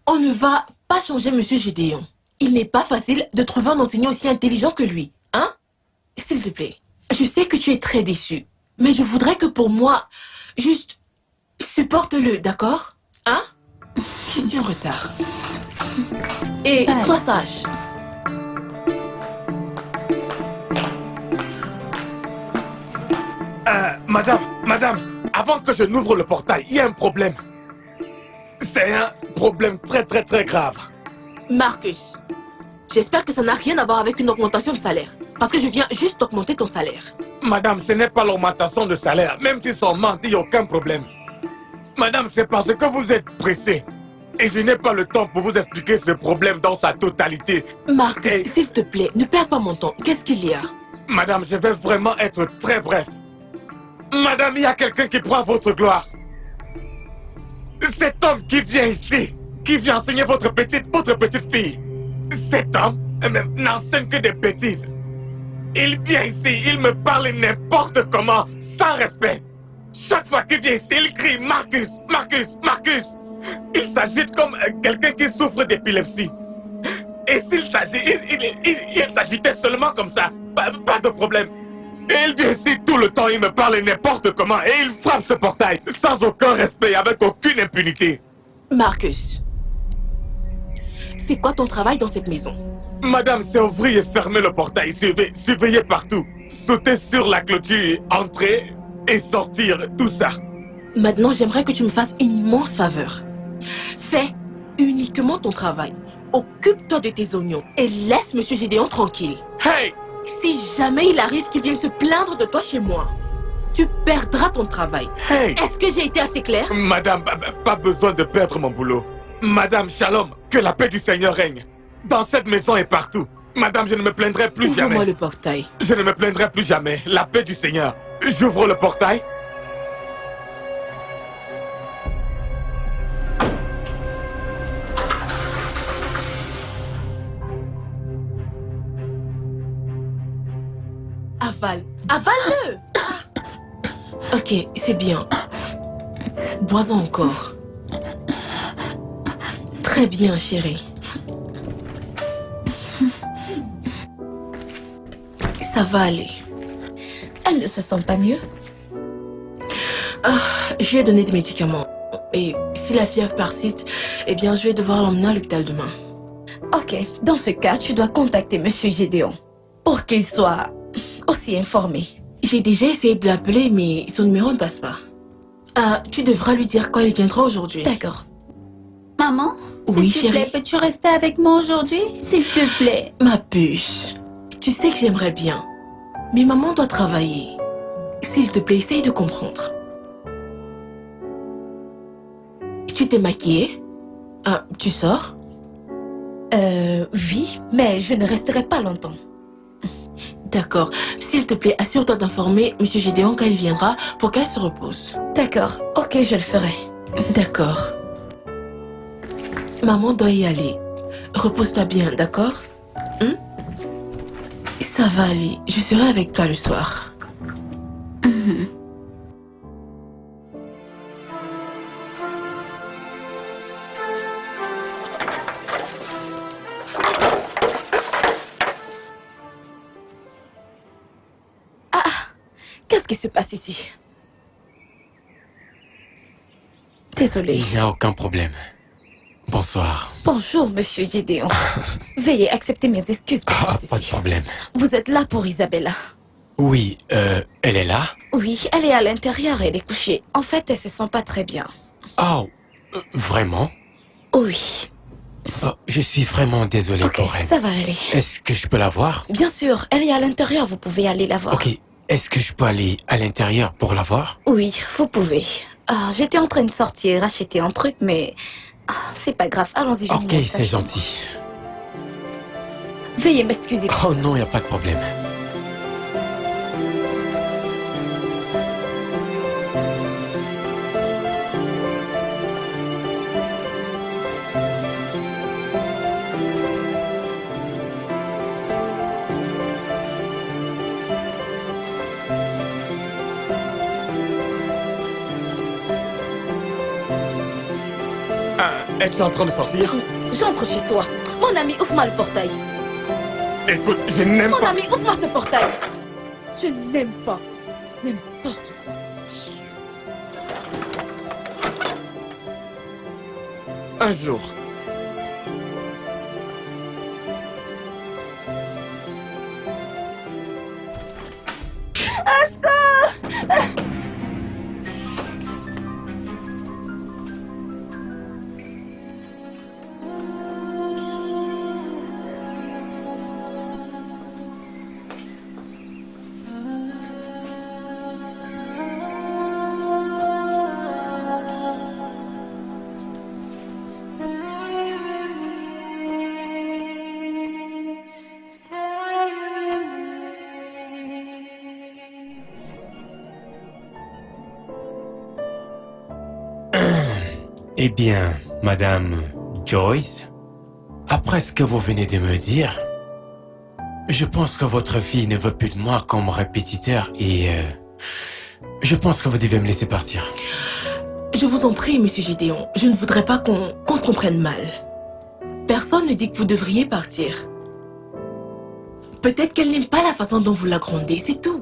Speaker 3: on ne va pas changer Monsieur Gédéon. Il n'est pas facile de trouver un enseignant aussi intelligent que lui, hein? S'il te plaît, je sais que tu es très déçu, mais je voudrais que pour moi, juste supporte-le, d'accord? Hein? Je suis en retard. Et
Speaker 2: Ouais.
Speaker 3: sois sage.
Speaker 5: Madame, avant que je n'ouvre le portail, il y a un problème. C'est un problème très grave.
Speaker 3: Marcus, j'espère que ça n'a rien à voir avec une augmentation de salaire. Parce que je viens juste d'augmenter ton salaire.
Speaker 5: Madame, ce n'est pas l'augmentation de salaire. Même si son ment, il n'y a aucun problème. Madame, c'est parce que vous êtes pressée. Et je n'ai pas le temps pour vous expliquer ce problème dans sa totalité.
Speaker 3: Marcus,
Speaker 5: Et-
Speaker 3: s'il te plaît, ne perds pas mon temps. Qu'est-ce qu'il y a?
Speaker 5: Madame, je vais vraiment être très bref. Madame, il y a quelqu'un qui prend votre gloire. Cet homme qui vient ici, qui vient enseigner votre petite fille. Cet homme n'enseigne que des bêtises. Il vient ici, il me parle n'importe comment, sans respect. Chaque fois qu'il vient ici, il crie Marcus, Marcus, Marcus. Il s'agite comme quelqu'un qui souffre d'épilepsie. Et s'il s'agitait seulement comme ça, pas de problème. Et il vient ici tout le temps, il me parle n'importe comment et il frappe ce portail sans aucun respect, avec aucune impunité.
Speaker 3: Marcus, c'est quoi ton travail dans cette maison?
Speaker 5: Madame, c'est ouvrir et fermer le portail, surveiller partout, sauter sur la clôture, entrer et sortir, tout ça.
Speaker 3: Maintenant, j'aimerais que tu me fasses une immense faveur. Fais uniquement ton travail. Occupe-toi de tes oignons et laisse Monsieur Gédéon tranquille.
Speaker 5: Hey!
Speaker 3: Si jamais il arrive qu'il vienne se plaindre de toi chez moi, tu perdras ton travail.
Speaker 5: Hey!
Speaker 3: Est-ce que j'ai été assez claire?
Speaker 5: Madame, pas besoin de perdre mon boulot. Madame, shalom, que la paix du Seigneur règne. Dans cette maison et partout. Madame, je ne me plaindrai plus
Speaker 3: Ouvre-moi
Speaker 5: jamais.
Speaker 3: le portail.
Speaker 5: Je ne me plaindrai plus jamais. La paix du Seigneur. J'ouvre le portail.
Speaker 3: Avale. Avale-le! Ok, c'est bien. Bois-en encore. Très bien, chérie. Ça va aller.
Speaker 1: Elle ne se sent pas mieux.
Speaker 3: Je lui ai donné des médicaments. Et si la fièvre persiste, eh bien, je vais devoir l'emmener à l'hôpital demain.
Speaker 1: Ok, dans ce cas, tu dois contacter Monsieur Gédéon pour qu'il soit aussi informé.
Speaker 3: J'ai déjà essayé de l'appeler, mais son numéro ne passe pas. Tu devras lui dire quand il viendra aujourd'hui.
Speaker 1: D'accord.
Speaker 2: Maman,
Speaker 3: Oui,
Speaker 2: S'il te plaît,
Speaker 3: chérie.
Speaker 2: peux-tu rester avec moi aujourd'hui? S'il te plaît.
Speaker 3: Ma puce, tu sais que j'aimerais bien. Mais maman doit travailler. S'il te plaît, essaye de comprendre. Tu t'es maquillée? Ah, tu sors?
Speaker 1: Oui, mais je ne resterai pas longtemps.
Speaker 3: D'accord. S'il te plaît, assure-toi d'informer Monsieur Gédéon quand il viendra pour qu'elle se repose.
Speaker 1: D'accord, ok, je le ferai.
Speaker 3: D'accord. Maman doit y aller. Repose-toi bien, d'accord? Hein? Ça va aller. Je serai avec toi le soir.
Speaker 1: Qu'est-ce qui se passe ici? Désolée.
Speaker 6: Il n'y a aucun problème. Bonsoir.
Speaker 1: Bonjour, monsieur Gédéon. Veuillez accepter mes excuses pour
Speaker 6: Ah,
Speaker 1: tout
Speaker 6: pas de
Speaker 1: ceci.
Speaker 6: problème.
Speaker 1: Vous êtes là pour Isabella.
Speaker 6: Oui, elle est là?
Speaker 1: Oui, elle est à l'intérieur et elle est couchée. En fait, elle se sent pas très bien.
Speaker 6: Oh, vraiment?
Speaker 1: Oui.
Speaker 6: Oh, je suis vraiment désolé
Speaker 1: Ok,
Speaker 6: pour elle.
Speaker 1: ça va aller.
Speaker 6: Est-ce que je peux la voir?
Speaker 1: Bien sûr, elle est à l'intérieur, vous pouvez aller la voir.
Speaker 6: Ok, est-ce que je peux aller à l'intérieur pour la voir?
Speaker 1: Oui, vous pouvez. Ah, j'étais en train de sortir, acheter un truc, mais... c'est pas grave, allons-y, je vous
Speaker 6: Ok,
Speaker 1: montre sa
Speaker 6: c'est
Speaker 1: chambre.
Speaker 6: gentil.
Speaker 1: Veuillez m'excuser. pour
Speaker 6: Oh
Speaker 1: ça.
Speaker 6: non, il n'y a pas de problème.
Speaker 5: Es-tu en train de sortir?
Speaker 1: J'entre chez toi. Mon ami, ouvre-moi le portail.
Speaker 5: Écoute, je n'aime
Speaker 1: Mon
Speaker 5: pas...
Speaker 1: ami, ouvre-moi ce portail. Je n'aime pas. N'importe quoi.
Speaker 5: Un jour,
Speaker 6: Eh bien, Madame Joyce, après ce que vous venez de me dire, je pense que votre fille ne veut plus de moi comme répétiteur et je pense que vous devez me laisser partir.
Speaker 3: Je vous en prie, Monsieur Gédéon. Je ne voudrais pas qu'on se comprenne mal. Personne ne dit que vous devriez partir. Peut-être qu'elle n'aime pas la façon dont vous la grondez, c'est tout.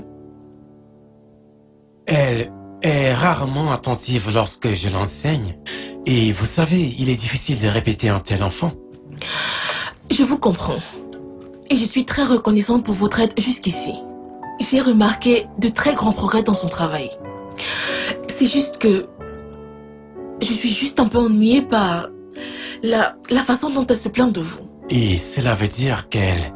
Speaker 6: Elle est rarement attentive lorsque je l'enseigne. Et vous savez, il est difficile de répéter un tel enfant.
Speaker 3: Je vous comprends. Et je suis très reconnaissante pour votre aide jusqu'ici. J'ai remarqué de très grands progrès dans son travail. C'est juste que... je suis juste un peu ennuyée par la façon dont elle se plaint de vous.
Speaker 6: Et cela veut dire qu'elle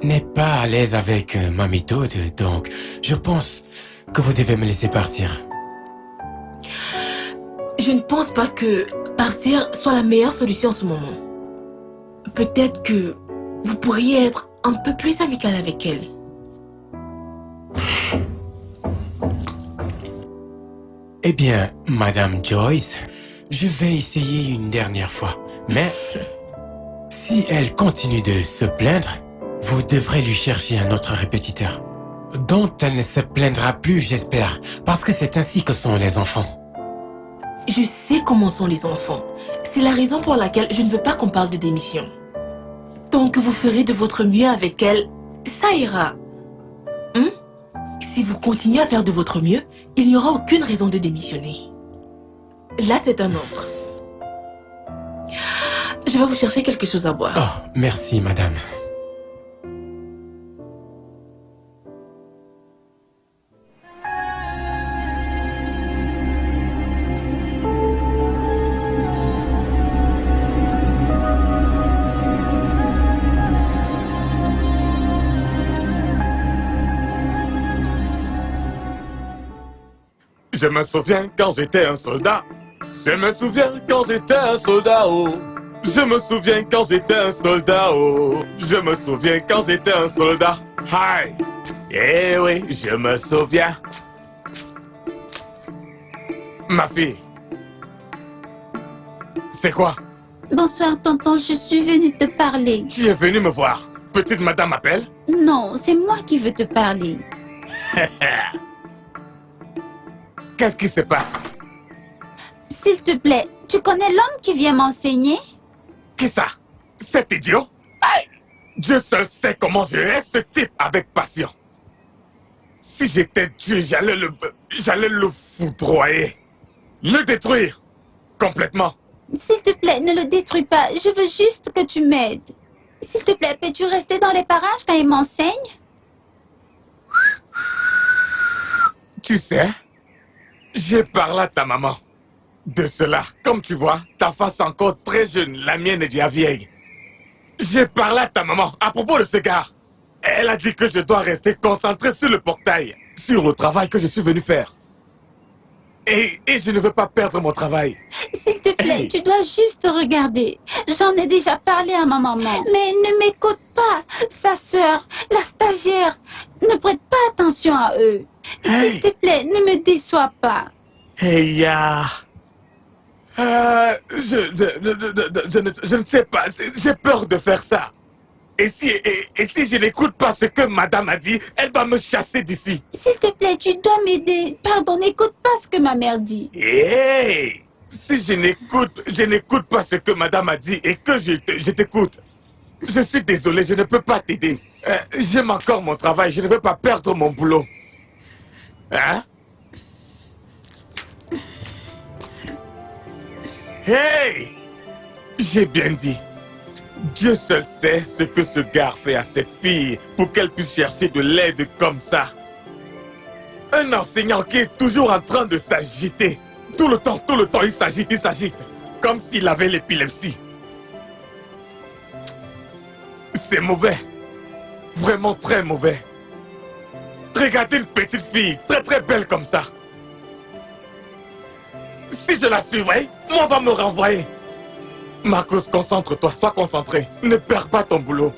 Speaker 6: n'est pas à l'aise avec ma méthode, donc je pense que vous devez me laisser partir.
Speaker 3: Je ne pense pas que partir soit la meilleure solution en ce moment. Peut-être que vous pourriez être un peu plus amical avec elle.
Speaker 6: Eh bien, Madame Joyce, je vais essayer une dernière fois. Mais si elle continue de se plaindre, vous devrez lui chercher un autre répétiteur. Dont elle ne se plaindra plus, j'espère, parce que c'est ainsi que sont les enfants.
Speaker 3: Je sais comment sont les enfants. C'est la raison pour laquelle je ne veux pas qu'on parle de démission. Tant que vous ferez de votre mieux avec elle, ça ira. Hein? Si vous continuez à faire de votre mieux, il n'y aura aucune raison de démissionner. Là, c'est un ordre. Je vais vous chercher quelque chose à boire.
Speaker 6: Oh, merci, madame.
Speaker 5: Je me souviens quand j'étais un soldat. Je me souviens quand j'étais un soldat, oh. Je me souviens quand j'étais un soldat, oh. Je me souviens quand j'étais un soldat. Hi. Eh oui, je me souviens. Ma fille. C'est quoi?
Speaker 2: Bonsoir, tonton, je suis venue te parler.
Speaker 5: Qui est venu me voir? Petite madame m'appelle?
Speaker 2: Non, c'est moi qui veux te parler.
Speaker 5: Qu'est-ce qui se passe?
Speaker 2: S'il te plaît, tu connais l'homme qui vient m'enseigner?
Speaker 5: Qui ça? Cet idiot? Aïe! Dieu seul sait comment gérer ce type avec passion. Si j'étais Dieu, j'allais le foudroyer. Le détruire. Complètement.
Speaker 2: S'il te plaît, ne le détruis pas. Je veux juste que tu m'aides. S'il te plaît, peux-tu rester dans les parages quand il m'enseigne?
Speaker 5: Tu sais, j'ai parlé à ta maman de cela. Comme tu vois, ta face est encore très jeune, la mienne est déjà vieille. J'ai parlé à ta maman à propos de ce gars. Elle a dit que je dois rester concentré sur le portail, sur le travail que je suis venu faire. Et je ne veux pas perdre mon travail.
Speaker 2: S'il te plaît,
Speaker 5: Hey.
Speaker 2: tu dois juste regarder. J'en ai déjà parlé à ma maman. Mais ne m'écoute pas. Sa sœur, la stagiaire, ne prête pas attention à eux.
Speaker 5: Hey.
Speaker 2: S'il te plaît, ne me déçois pas.
Speaker 5: Hey, je ne sais pas, j'ai peur de faire ça. Et si je n'écoute pas ce que madame a dit, elle va me chasser d'ici.
Speaker 2: S'il te plaît, tu dois m'aider. Pardon, n'écoute pas ce que ma mère dit.
Speaker 5: Hey! Si je n'écoute pas ce que madame a dit et que je t'écoute, je suis désolé, je ne peux pas t'aider. J'aime encore mon travail, je ne veux pas perdre mon boulot. Hein? Hey! J'ai bien dit. Dieu seul sait ce que ce gars fait à cette fille pour qu'elle puisse chercher de l'aide comme ça. Un enseignant qui est toujours en train de s'agiter. Tout le temps, il s'agite. Comme s'il avait l'épilepsie. C'est mauvais. Vraiment très mauvais. Regardez une petite fille, très très belle comme ça. Si je la suivrai, moi on va me renvoyer. Marcos, concentre-toi, sois concentré. Ne perds pas ton boulot.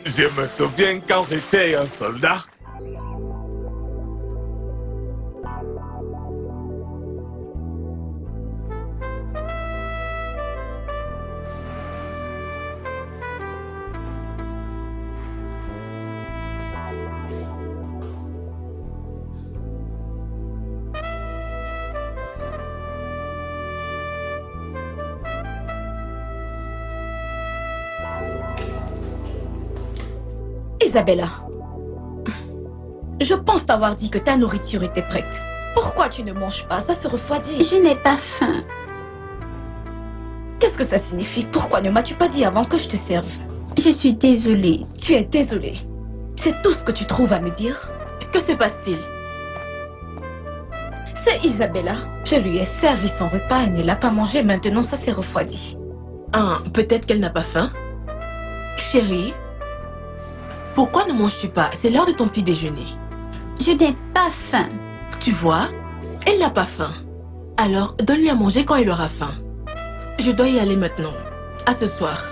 Speaker 5: Je me souviens quand j'étais un soldat.
Speaker 1: Isabella, je pense t'avoir dit que ta nourriture était prête. Pourquoi tu ne manges pas? Ça se refroidit.
Speaker 2: Je n'ai pas faim.
Speaker 1: Qu'est-ce que ça signifie? Pourquoi ne m'as-tu pas dit avant que je te serve?
Speaker 2: Je suis désolée.
Speaker 1: Tu es désolée. C'est tout ce que tu trouves à me dire?
Speaker 3: Que se passe-t-il?
Speaker 1: C'est Isabella. Je lui ai servi son repas, elle ne l'a pas mangé, maintenant ça s'est refroidi.
Speaker 3: Ah, peut-être qu'elle n'a pas faim. Chérie, pourquoi ne manges-tu pas? C'est l'heure de ton petit déjeuner.
Speaker 2: Je n'ai pas faim.
Speaker 3: Tu vois, elle n'a pas faim. Alors, donne-lui à manger quand elle aura faim. Je dois y aller maintenant. À ce soir.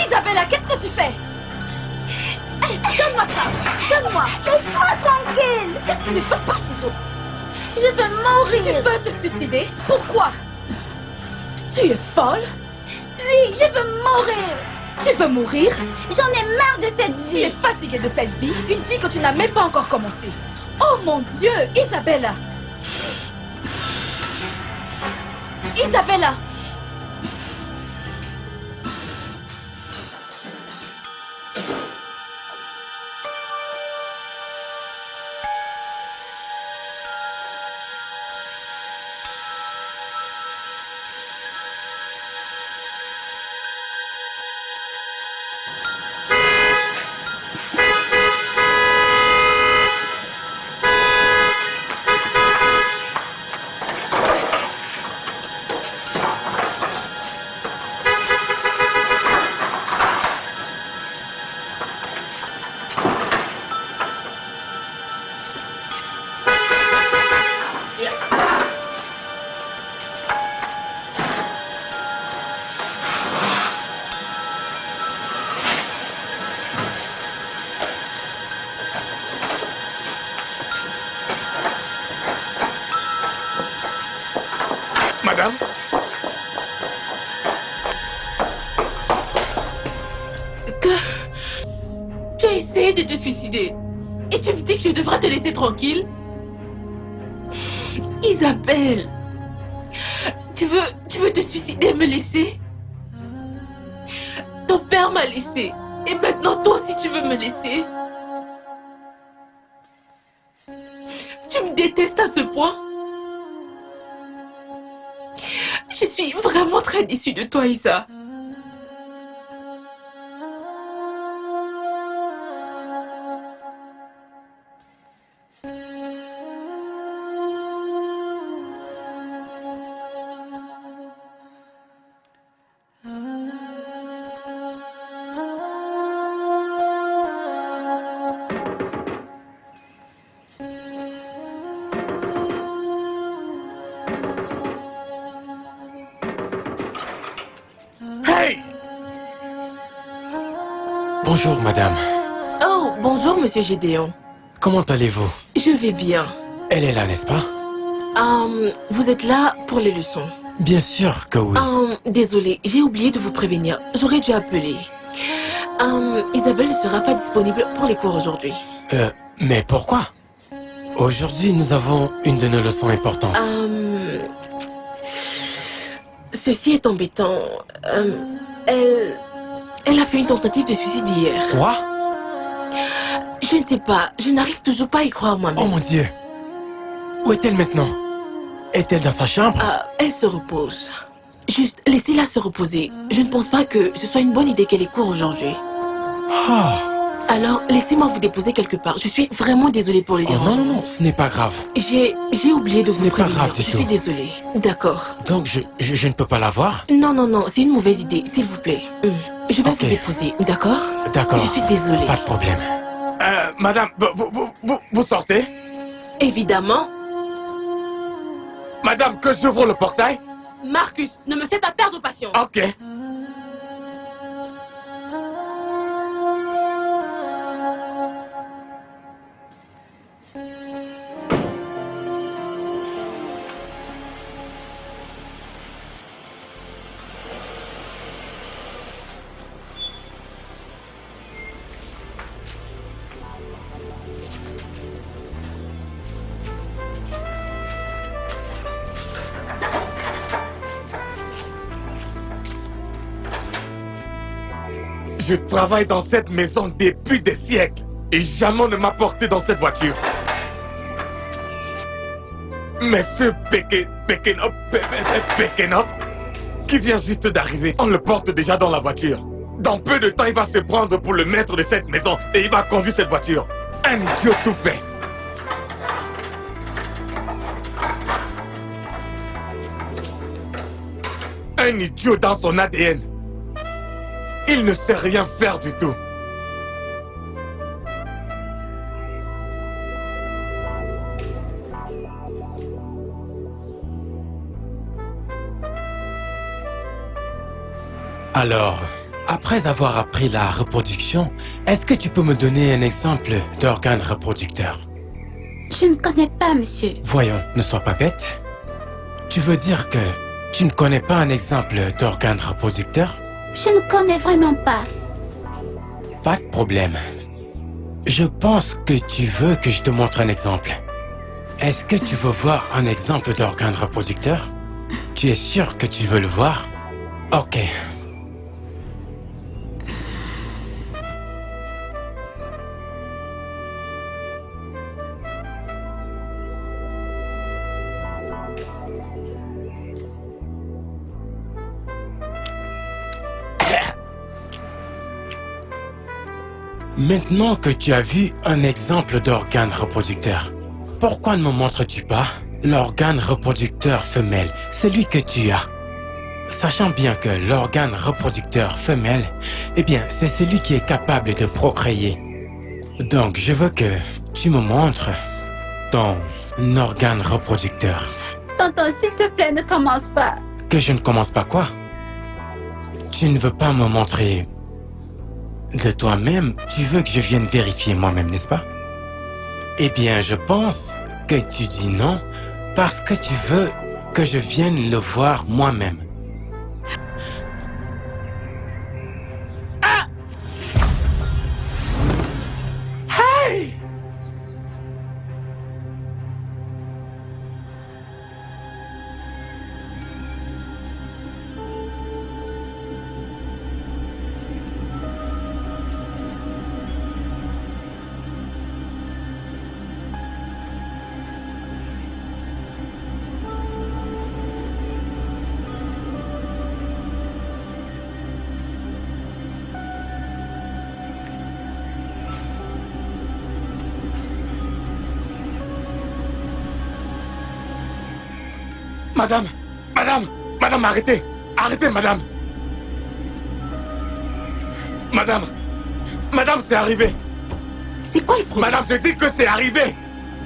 Speaker 1: Isabella, qu'est-ce que tu fais? Hey, donne-moi ça. Donne-moi.
Speaker 2: Laisse-moi tranquille.
Speaker 1: Qu'est-ce qui ne va pas chez toi?
Speaker 2: Je veux
Speaker 1: Tu
Speaker 2: mourir.
Speaker 1: veux te suicider? Pourquoi? Tu es folle?
Speaker 2: Oui, je veux mourir.
Speaker 1: Tu veux mourir?
Speaker 2: J'en ai marre de cette
Speaker 1: Tu es
Speaker 2: vie.
Speaker 1: fatiguée de cette vie, une vie que tu n'as même pas encore commencée. Oh mon Dieu, Isabella! Isabella!
Speaker 5: Madame?
Speaker 3: Tu as essayé de te suicider. Et tu me dis que je devrais te laisser tranquille? Isabelle, tu veux te suicider et me laisser? Ton père m'a laissé. Et maintenant, toi aussi, tu veux me laisser? Tu me détestes à ce point? Je suis vraiment très déçue de toi, Isa.
Speaker 5: Hey!
Speaker 6: Bonjour, madame.
Speaker 3: Oh, bonjour, monsieur Gédéon.
Speaker 6: Comment allez-vous?
Speaker 3: Je vais bien.
Speaker 6: Elle est là, n'est-ce pas?
Speaker 3: Vous êtes là pour les leçons?
Speaker 6: Bien sûr que oui.
Speaker 3: Désolée, j'ai oublié de vous prévenir. J'aurais dû appeler. Isabelle ne sera pas disponible pour les cours aujourd'hui.
Speaker 6: Mais pourquoi? Aujourd'hui, nous avons une de nos leçons importantes.
Speaker 3: Ceci est embêtant. Elle a fait une tentative de suicide hier.
Speaker 6: Quoi?
Speaker 3: Je ne sais pas. Je n'arrive toujours pas à y croire moi-même.
Speaker 6: Oh mon Dieu! Où est-elle maintenant? Est-elle dans sa chambre?
Speaker 3: Elle se repose. Juste, laissez-la se reposer. Je ne pense pas que ce soit une bonne idée qu'elle ait cours aujourd'hui.
Speaker 6: Oh.
Speaker 3: Alors, laissez-moi vous déposer quelque part. Je suis vraiment désolée pour les
Speaker 6: Oh
Speaker 3: dérangements.
Speaker 6: non, ce n'est pas grave.
Speaker 3: J'ai oublié de
Speaker 6: Ce
Speaker 3: vous
Speaker 6: n'est pas
Speaker 3: prévenir.
Speaker 6: grave du
Speaker 3: Je
Speaker 6: tout.
Speaker 3: suis désolée. D'accord.
Speaker 6: Donc, je ne peux pas la voir?
Speaker 3: Non, c'est une mauvaise idée, s'il vous plaît. Je vais
Speaker 6: Ok.
Speaker 3: vous déposer, d'accord?
Speaker 6: D'accord.
Speaker 3: Je suis désolée.
Speaker 6: Pas de problème.
Speaker 5: Madame, vous sortez?
Speaker 3: Évidemment.
Speaker 5: Madame, que j'ouvre le portail?
Speaker 3: Marcus, ne me fais pas perdre patience.
Speaker 5: Ok. Je travaille dans cette maison depuis des siècles et jamais on ne m'a porté dans cette voiture. Mais ce Pékénote qui vient juste d'arriver, on le porte déjà dans la voiture. Dans peu de temps, il va se prendre pour le maître de cette maison et il va conduire cette voiture. Un idiot tout fait. Un idiot dans son ADN. Il ne sait rien faire du tout.
Speaker 6: Alors, après avoir appris la reproduction, est-ce que tu peux me donner un exemple d'organe reproducteur?
Speaker 2: Je ne connais pas, monsieur.
Speaker 6: Voyons, ne sois pas bête. Tu veux dire que tu ne connais pas un exemple d'organe reproducteur?
Speaker 2: Je ne connais vraiment pas.
Speaker 6: Pas de problème. Je pense que tu veux que je te montre un exemple. Est-ce que tu veux voir un exemple d'organe reproducteur? Tu es sûr que tu veux le voir? Ok. Maintenant que tu as vu un exemple d'organe reproducteur, pourquoi ne me montres-tu pas l'organe reproducteur femelle, celui que tu as? sachant bien que l'organe reproducteur femelle, eh bien, c'est celui qui est capable de procréer. Donc, je veux que tu me montres ton organe reproducteur.
Speaker 2: Tonton, s'il te plaît, ne commence pas.
Speaker 6: Que je ne commence pas quoi? Tu ne veux pas me montrer de toi-même, tu veux que je vienne vérifier moi-même, n'est-ce pas? Eh bien, je pense que tu dis non parce que tu veux que je vienne le voir moi-même.
Speaker 5: Hey! Madame, arrêtez! Arrêtez, madame! Madame, c'est arrivé!
Speaker 3: C'est quoi le problème?
Speaker 5: Madame, je dis que c'est arrivé!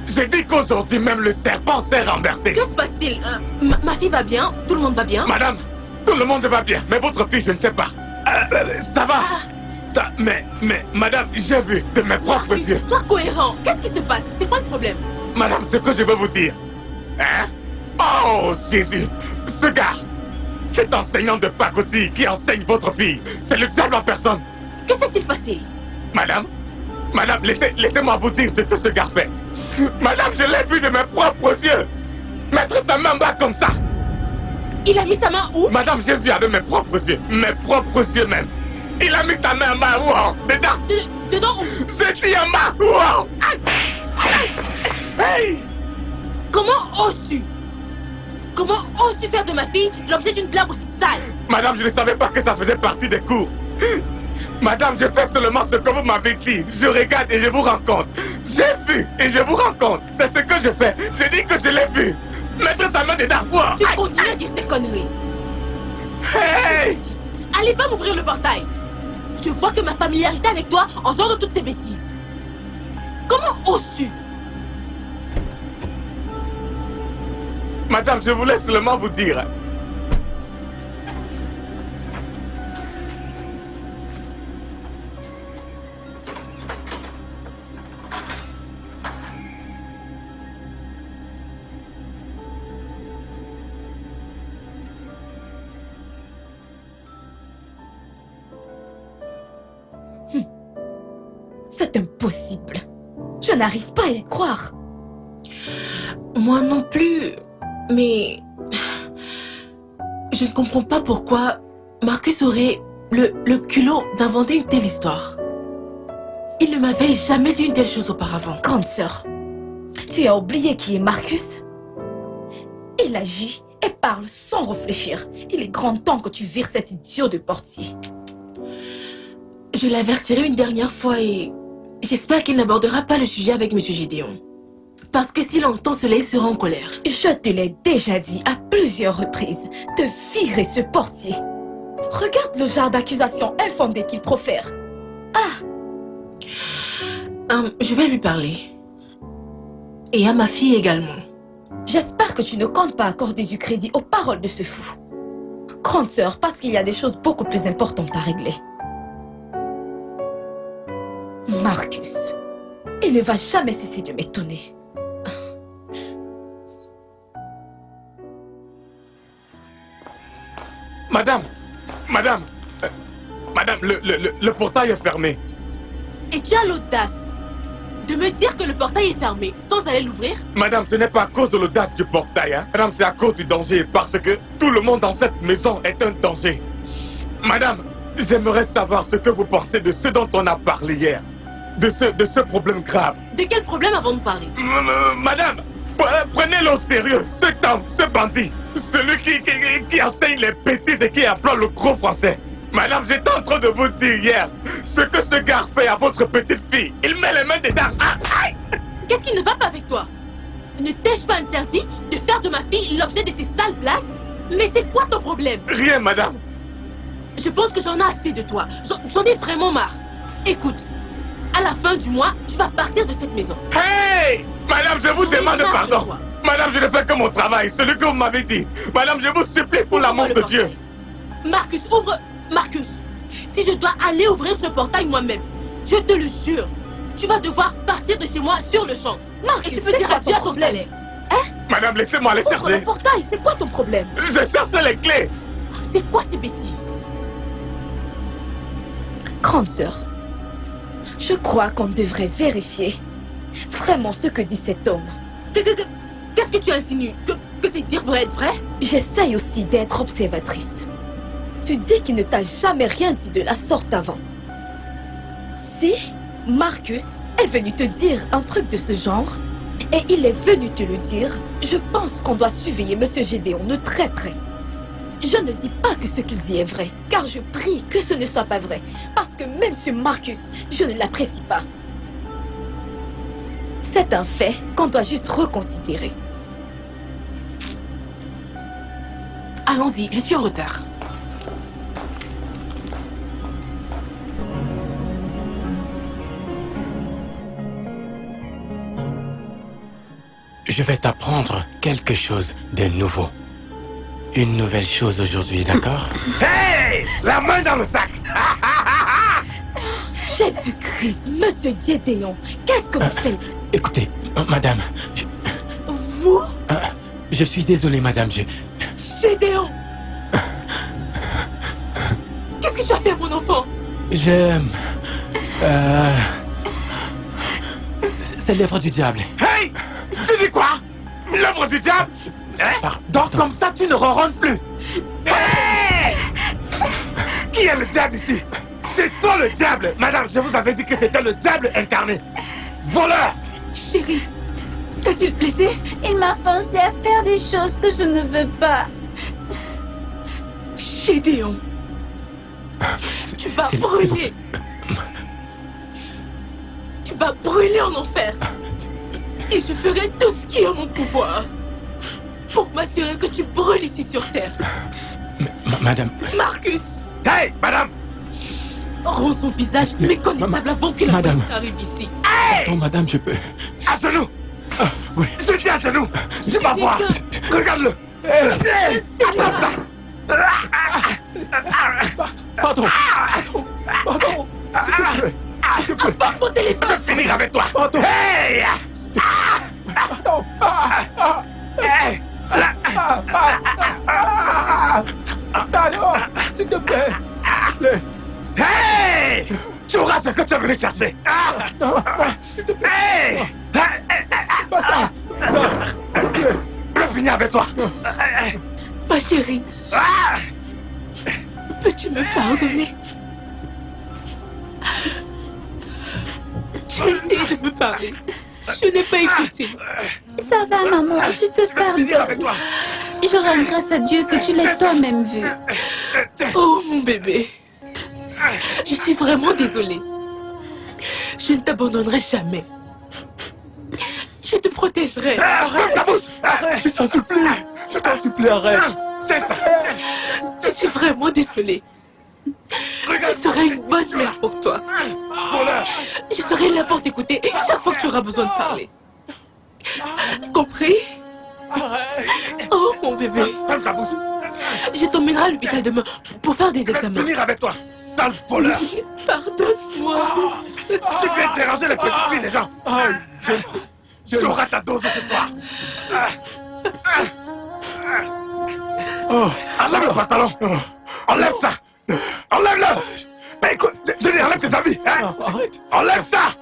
Speaker 5: J'ai dit qu'aujourd'hui même le serpent s'est renversé!
Speaker 3: Que se passe-t-il? Ma fille va bien? Tout le monde va bien?
Speaker 5: Madame, tout le monde va bien, mais votre fille, je ne sais pas. Ça va? Mais, madame, j'ai vu de mes propres yeux.
Speaker 3: Sois cohérent. Qu'est-ce qui se passe? C'est quoi le problème?
Speaker 5: Madame, ce que je veux vous dire. Hein? Oh, Jésus! Ce gars, cet enseignant de pacotille qui enseigne votre fille, c'est le diable en personne.
Speaker 3: Que s'est-il passé?
Speaker 5: Madame, laissez-moi vous dire ce que ce gars fait. Madame, je l'ai vu de mes propres yeux. Mettre sa main bas comme ça.
Speaker 3: Il a mis sa main où?
Speaker 5: Madame, j'ai vu avec mes propres yeux même. Il a mis sa main en bas, wow, dedans.
Speaker 3: Dedans où?
Speaker 5: Je dis en bas, wow. Hey!
Speaker 3: Comment oses-tu? Comment oses-tu faire de ma fille l'objet d'une blague aussi sale?
Speaker 5: Madame, je ne savais pas que ça faisait partie des cours. Madame, je fais seulement ce que vous m'avez dit. Je regarde et je vous rencontre. J'ai vu et je vous rencontre. C'est ce que je fais. Je dis que je l'ai vu. Mettre sa main dedans. Wow.
Speaker 3: Tu continues à dire ces conneries.
Speaker 5: Hey!
Speaker 3: Allez, va m'ouvrir le portail. Je vois que ma familiarité avec toi engendre toutes ces bêtises. Comment oses-tu?
Speaker 5: Madame, je voulais seulement vous dire.
Speaker 1: C'est impossible. Je n'arrive pas à y croire.
Speaker 3: Moi non plus. Mais je ne comprends pas pourquoi Marcus aurait le culot d'inventer une telle histoire. Il ne m'avait jamais dit une telle chose auparavant.
Speaker 1: Grande sœur, tu as oublié qui est Marcus? Il agit et parle sans réfléchir. Il est grand temps que tu vires cet idiot de portier.
Speaker 3: Je l'avertirai une dernière fois et j'espère qu'il n'abordera pas le sujet avec M. Gédéon. Parce que s'il entend cela, il sera en colère.
Speaker 1: Je te l'ai déjà dit à plusieurs reprises de virer ce portier. Regarde le genre d'accusation infondée qu'il profère.
Speaker 3: Je vais lui parler. Et à ma fille également.
Speaker 1: J'espère que tu ne comptes pas accorder du crédit aux paroles de ce fou. Grande sœur, parce qu'il y a des choses beaucoup plus importantes à régler. Marcus, il ne va jamais cesser de m'étonner.
Speaker 5: Madame, le portail est fermé.
Speaker 3: Et tu as l'audace de me dire que le portail est fermé sans aller l'ouvrir?
Speaker 5: Madame, ce n'est pas à cause de l'audace du portail, hein. Madame, c'est à cause du danger, parce que tout le monde dans cette maison est un danger. Madame, j'aimerais savoir ce que vous pensez de ce dont on a parlé hier. De ce problème grave.
Speaker 3: De quel problème avons-nous parlé?
Speaker 5: Madame, prenez-le au sérieux, cet homme, ce bandit, celui qui enseigne les bêtises et qui emploie le gros français. Madame, j'étais en train de vous dire hier ce que ce gars fait à votre petite fille. Il met les mains dedans. Aïe!
Speaker 3: Qu'est-ce qui ne va pas avec toi? Ne t'ai-je pas interdit de faire de ma fille l'objet de tes sales blagues? Mais c'est quoi ton problème?
Speaker 5: Rien, madame.
Speaker 3: Je pense que j'en ai assez de toi. J'en ai vraiment marre. Écoute, à la fin du mois, tu vas partir de cette maison.
Speaker 5: Hey! Madame, je vous
Speaker 3: J'en ai
Speaker 5: demande
Speaker 3: marre de
Speaker 5: pardon.
Speaker 3: toi.
Speaker 5: Madame, je ne fais que mon travail, celui que vous m'avez dit. Madame, je vous supplie pour l'amour
Speaker 3: Ouvre
Speaker 5: de
Speaker 3: le
Speaker 5: Dieu.
Speaker 3: portail. Marcus, ouvre. Marcus, si je dois aller ouvrir ce portail moi-même, je te le jure, tu vas devoir partir de chez moi sur le champ.
Speaker 1: Marcus,
Speaker 3: Et tu peux
Speaker 1: c'est
Speaker 3: dire
Speaker 1: quoi
Speaker 3: adieu
Speaker 1: ton
Speaker 3: à ton
Speaker 1: problème?
Speaker 3: salaire.
Speaker 5: Madame, laissez-moi aller
Speaker 1: Ouvre le
Speaker 5: chercher.
Speaker 1: portail, c'est quoi ton problème?
Speaker 5: Je cherche les clés.
Speaker 3: C'est quoi ces bêtises?
Speaker 1: Grande sœur, je crois qu'on devrait vérifier vraiment ce que dit cet homme.
Speaker 3: Qu'est-ce que tu insinues? Que c'est dire pour être vrai?
Speaker 1: J'essaye aussi d'être observatrice. Tu dis qu'il ne t'a jamais rien dit de la sorte avant. Si Marcus est venu te dire un truc de ce genre, et il est venu te le dire, je pense qu'on doit surveiller Monsieur Gédéon de très près. Je ne dis pas que ce qu'il dit est vrai, car je prie que ce ne soit pas vrai, parce que même ce Marcus, je ne l'apprécie pas. C'est un fait qu'on doit juste reconsidérer.
Speaker 3: Allons-y, je suis en retard.
Speaker 6: Je vais t'apprendre quelque chose de nouveau. Une nouvelle chose aujourd'hui, d'accord?
Speaker 5: Hey! La main dans le sac.
Speaker 1: Jésus-Christ, Monsieur Gédéon, qu'est-ce que vous faites?
Speaker 6: Écoutez, madame,
Speaker 3: Vous?
Speaker 6: je suis désolé, madame,
Speaker 3: Gédéon! Qu'est-ce que tu as fait à mon enfant?
Speaker 6: C'est l'œuvre du diable.
Speaker 5: Hey! Tu dis quoi? L'œuvre du diable? Hein? Donc comme ça, tu ne ronronnes plus. Hey! Qui est le diable ici? C'est toi le diable. Madame, je vous avais dit que c'était le diable incarné. Voleur!
Speaker 3: Chérie, t'as-t-il blessé?
Speaker 2: Il m'a forcé à faire des choses que je ne veux pas.
Speaker 3: Gédéon, tu vas brûler. Tu vas brûler en enfer. Et je ferai tout ce qui est en mon pouvoir pour m'assurer que tu brûles ici sur terre.
Speaker 6: Madame,
Speaker 3: Marcus,
Speaker 5: Hey, madame!
Speaker 3: rends son visage méconnaissable avant que la
Speaker 6: Madame.
Speaker 3: police arrive ici.
Speaker 6: pardon, madame, je peux...
Speaker 5: À genoux!
Speaker 6: Oui.
Speaker 5: Je dis à genoux! Tu vas voir! Regarde-le! Hey! Attrape ça!
Speaker 6: Pardon. Pardon. S'il te plaît. S'il te plaît.
Speaker 3: Apporte mon téléphone.
Speaker 5: Je vais finir avec toi!
Speaker 6: Pardon.
Speaker 5: Hey!
Speaker 6: Pardon.
Speaker 5: Hey!
Speaker 6: Allô, s'il te plaît. S'il te plaît.
Speaker 5: Hey! Tu auras ce que tu es venu chercher!
Speaker 6: S'il te plaît.
Speaker 5: Hey!
Speaker 6: Pas ça. Ça. S'il te plaît.
Speaker 5: Je vais finir avec toi!
Speaker 3: Ma chérie,
Speaker 5: Ah!
Speaker 3: peux-tu me pardonner? Tu as essayé de me parler. Je n'ai pas écouté.
Speaker 2: Ça va, maman, je te
Speaker 5: Je vais finir avec
Speaker 2: pardonne.
Speaker 5: toi!
Speaker 2: Je rends grâce à Dieu que tu l'aies toi-même vu.
Speaker 3: Oh mon bébé, je suis vraiment désolée. Je ne t'abandonnerai jamais. Je te protégerai.
Speaker 5: Ferme ta bouche!
Speaker 6: Arrête, je t'en supplie. Je t'en supplie, arrête.
Speaker 5: C'est ça!
Speaker 3: Je suis vraiment désolée. Je
Speaker 5: Regarde!
Speaker 3: serai une bonne mère pour toi.
Speaker 5: Voleur!
Speaker 3: Je serai là pour t'écouter chaque fois que tu auras besoin de parler. Compris? Oh mon bébé,
Speaker 5: Ferme ta bouche!
Speaker 3: je t'emmènerai à l'hôpital demain pour faire des
Speaker 5: Je vais
Speaker 3: examens.
Speaker 5: finir avec toi! Sale voleur!
Speaker 3: Pardonne-moi.
Speaker 5: Tu viens déranger les petites filles des gens!
Speaker 6: Aïe,
Speaker 5: Tu auras ta dose ce soir!
Speaker 6: Oh.
Speaker 5: Enlève le pantalon! Enlève ça! Enlève-le! Mais écoute, je dis enlève tes habits! Hein?
Speaker 6: Arrête.
Speaker 5: Enlève ça!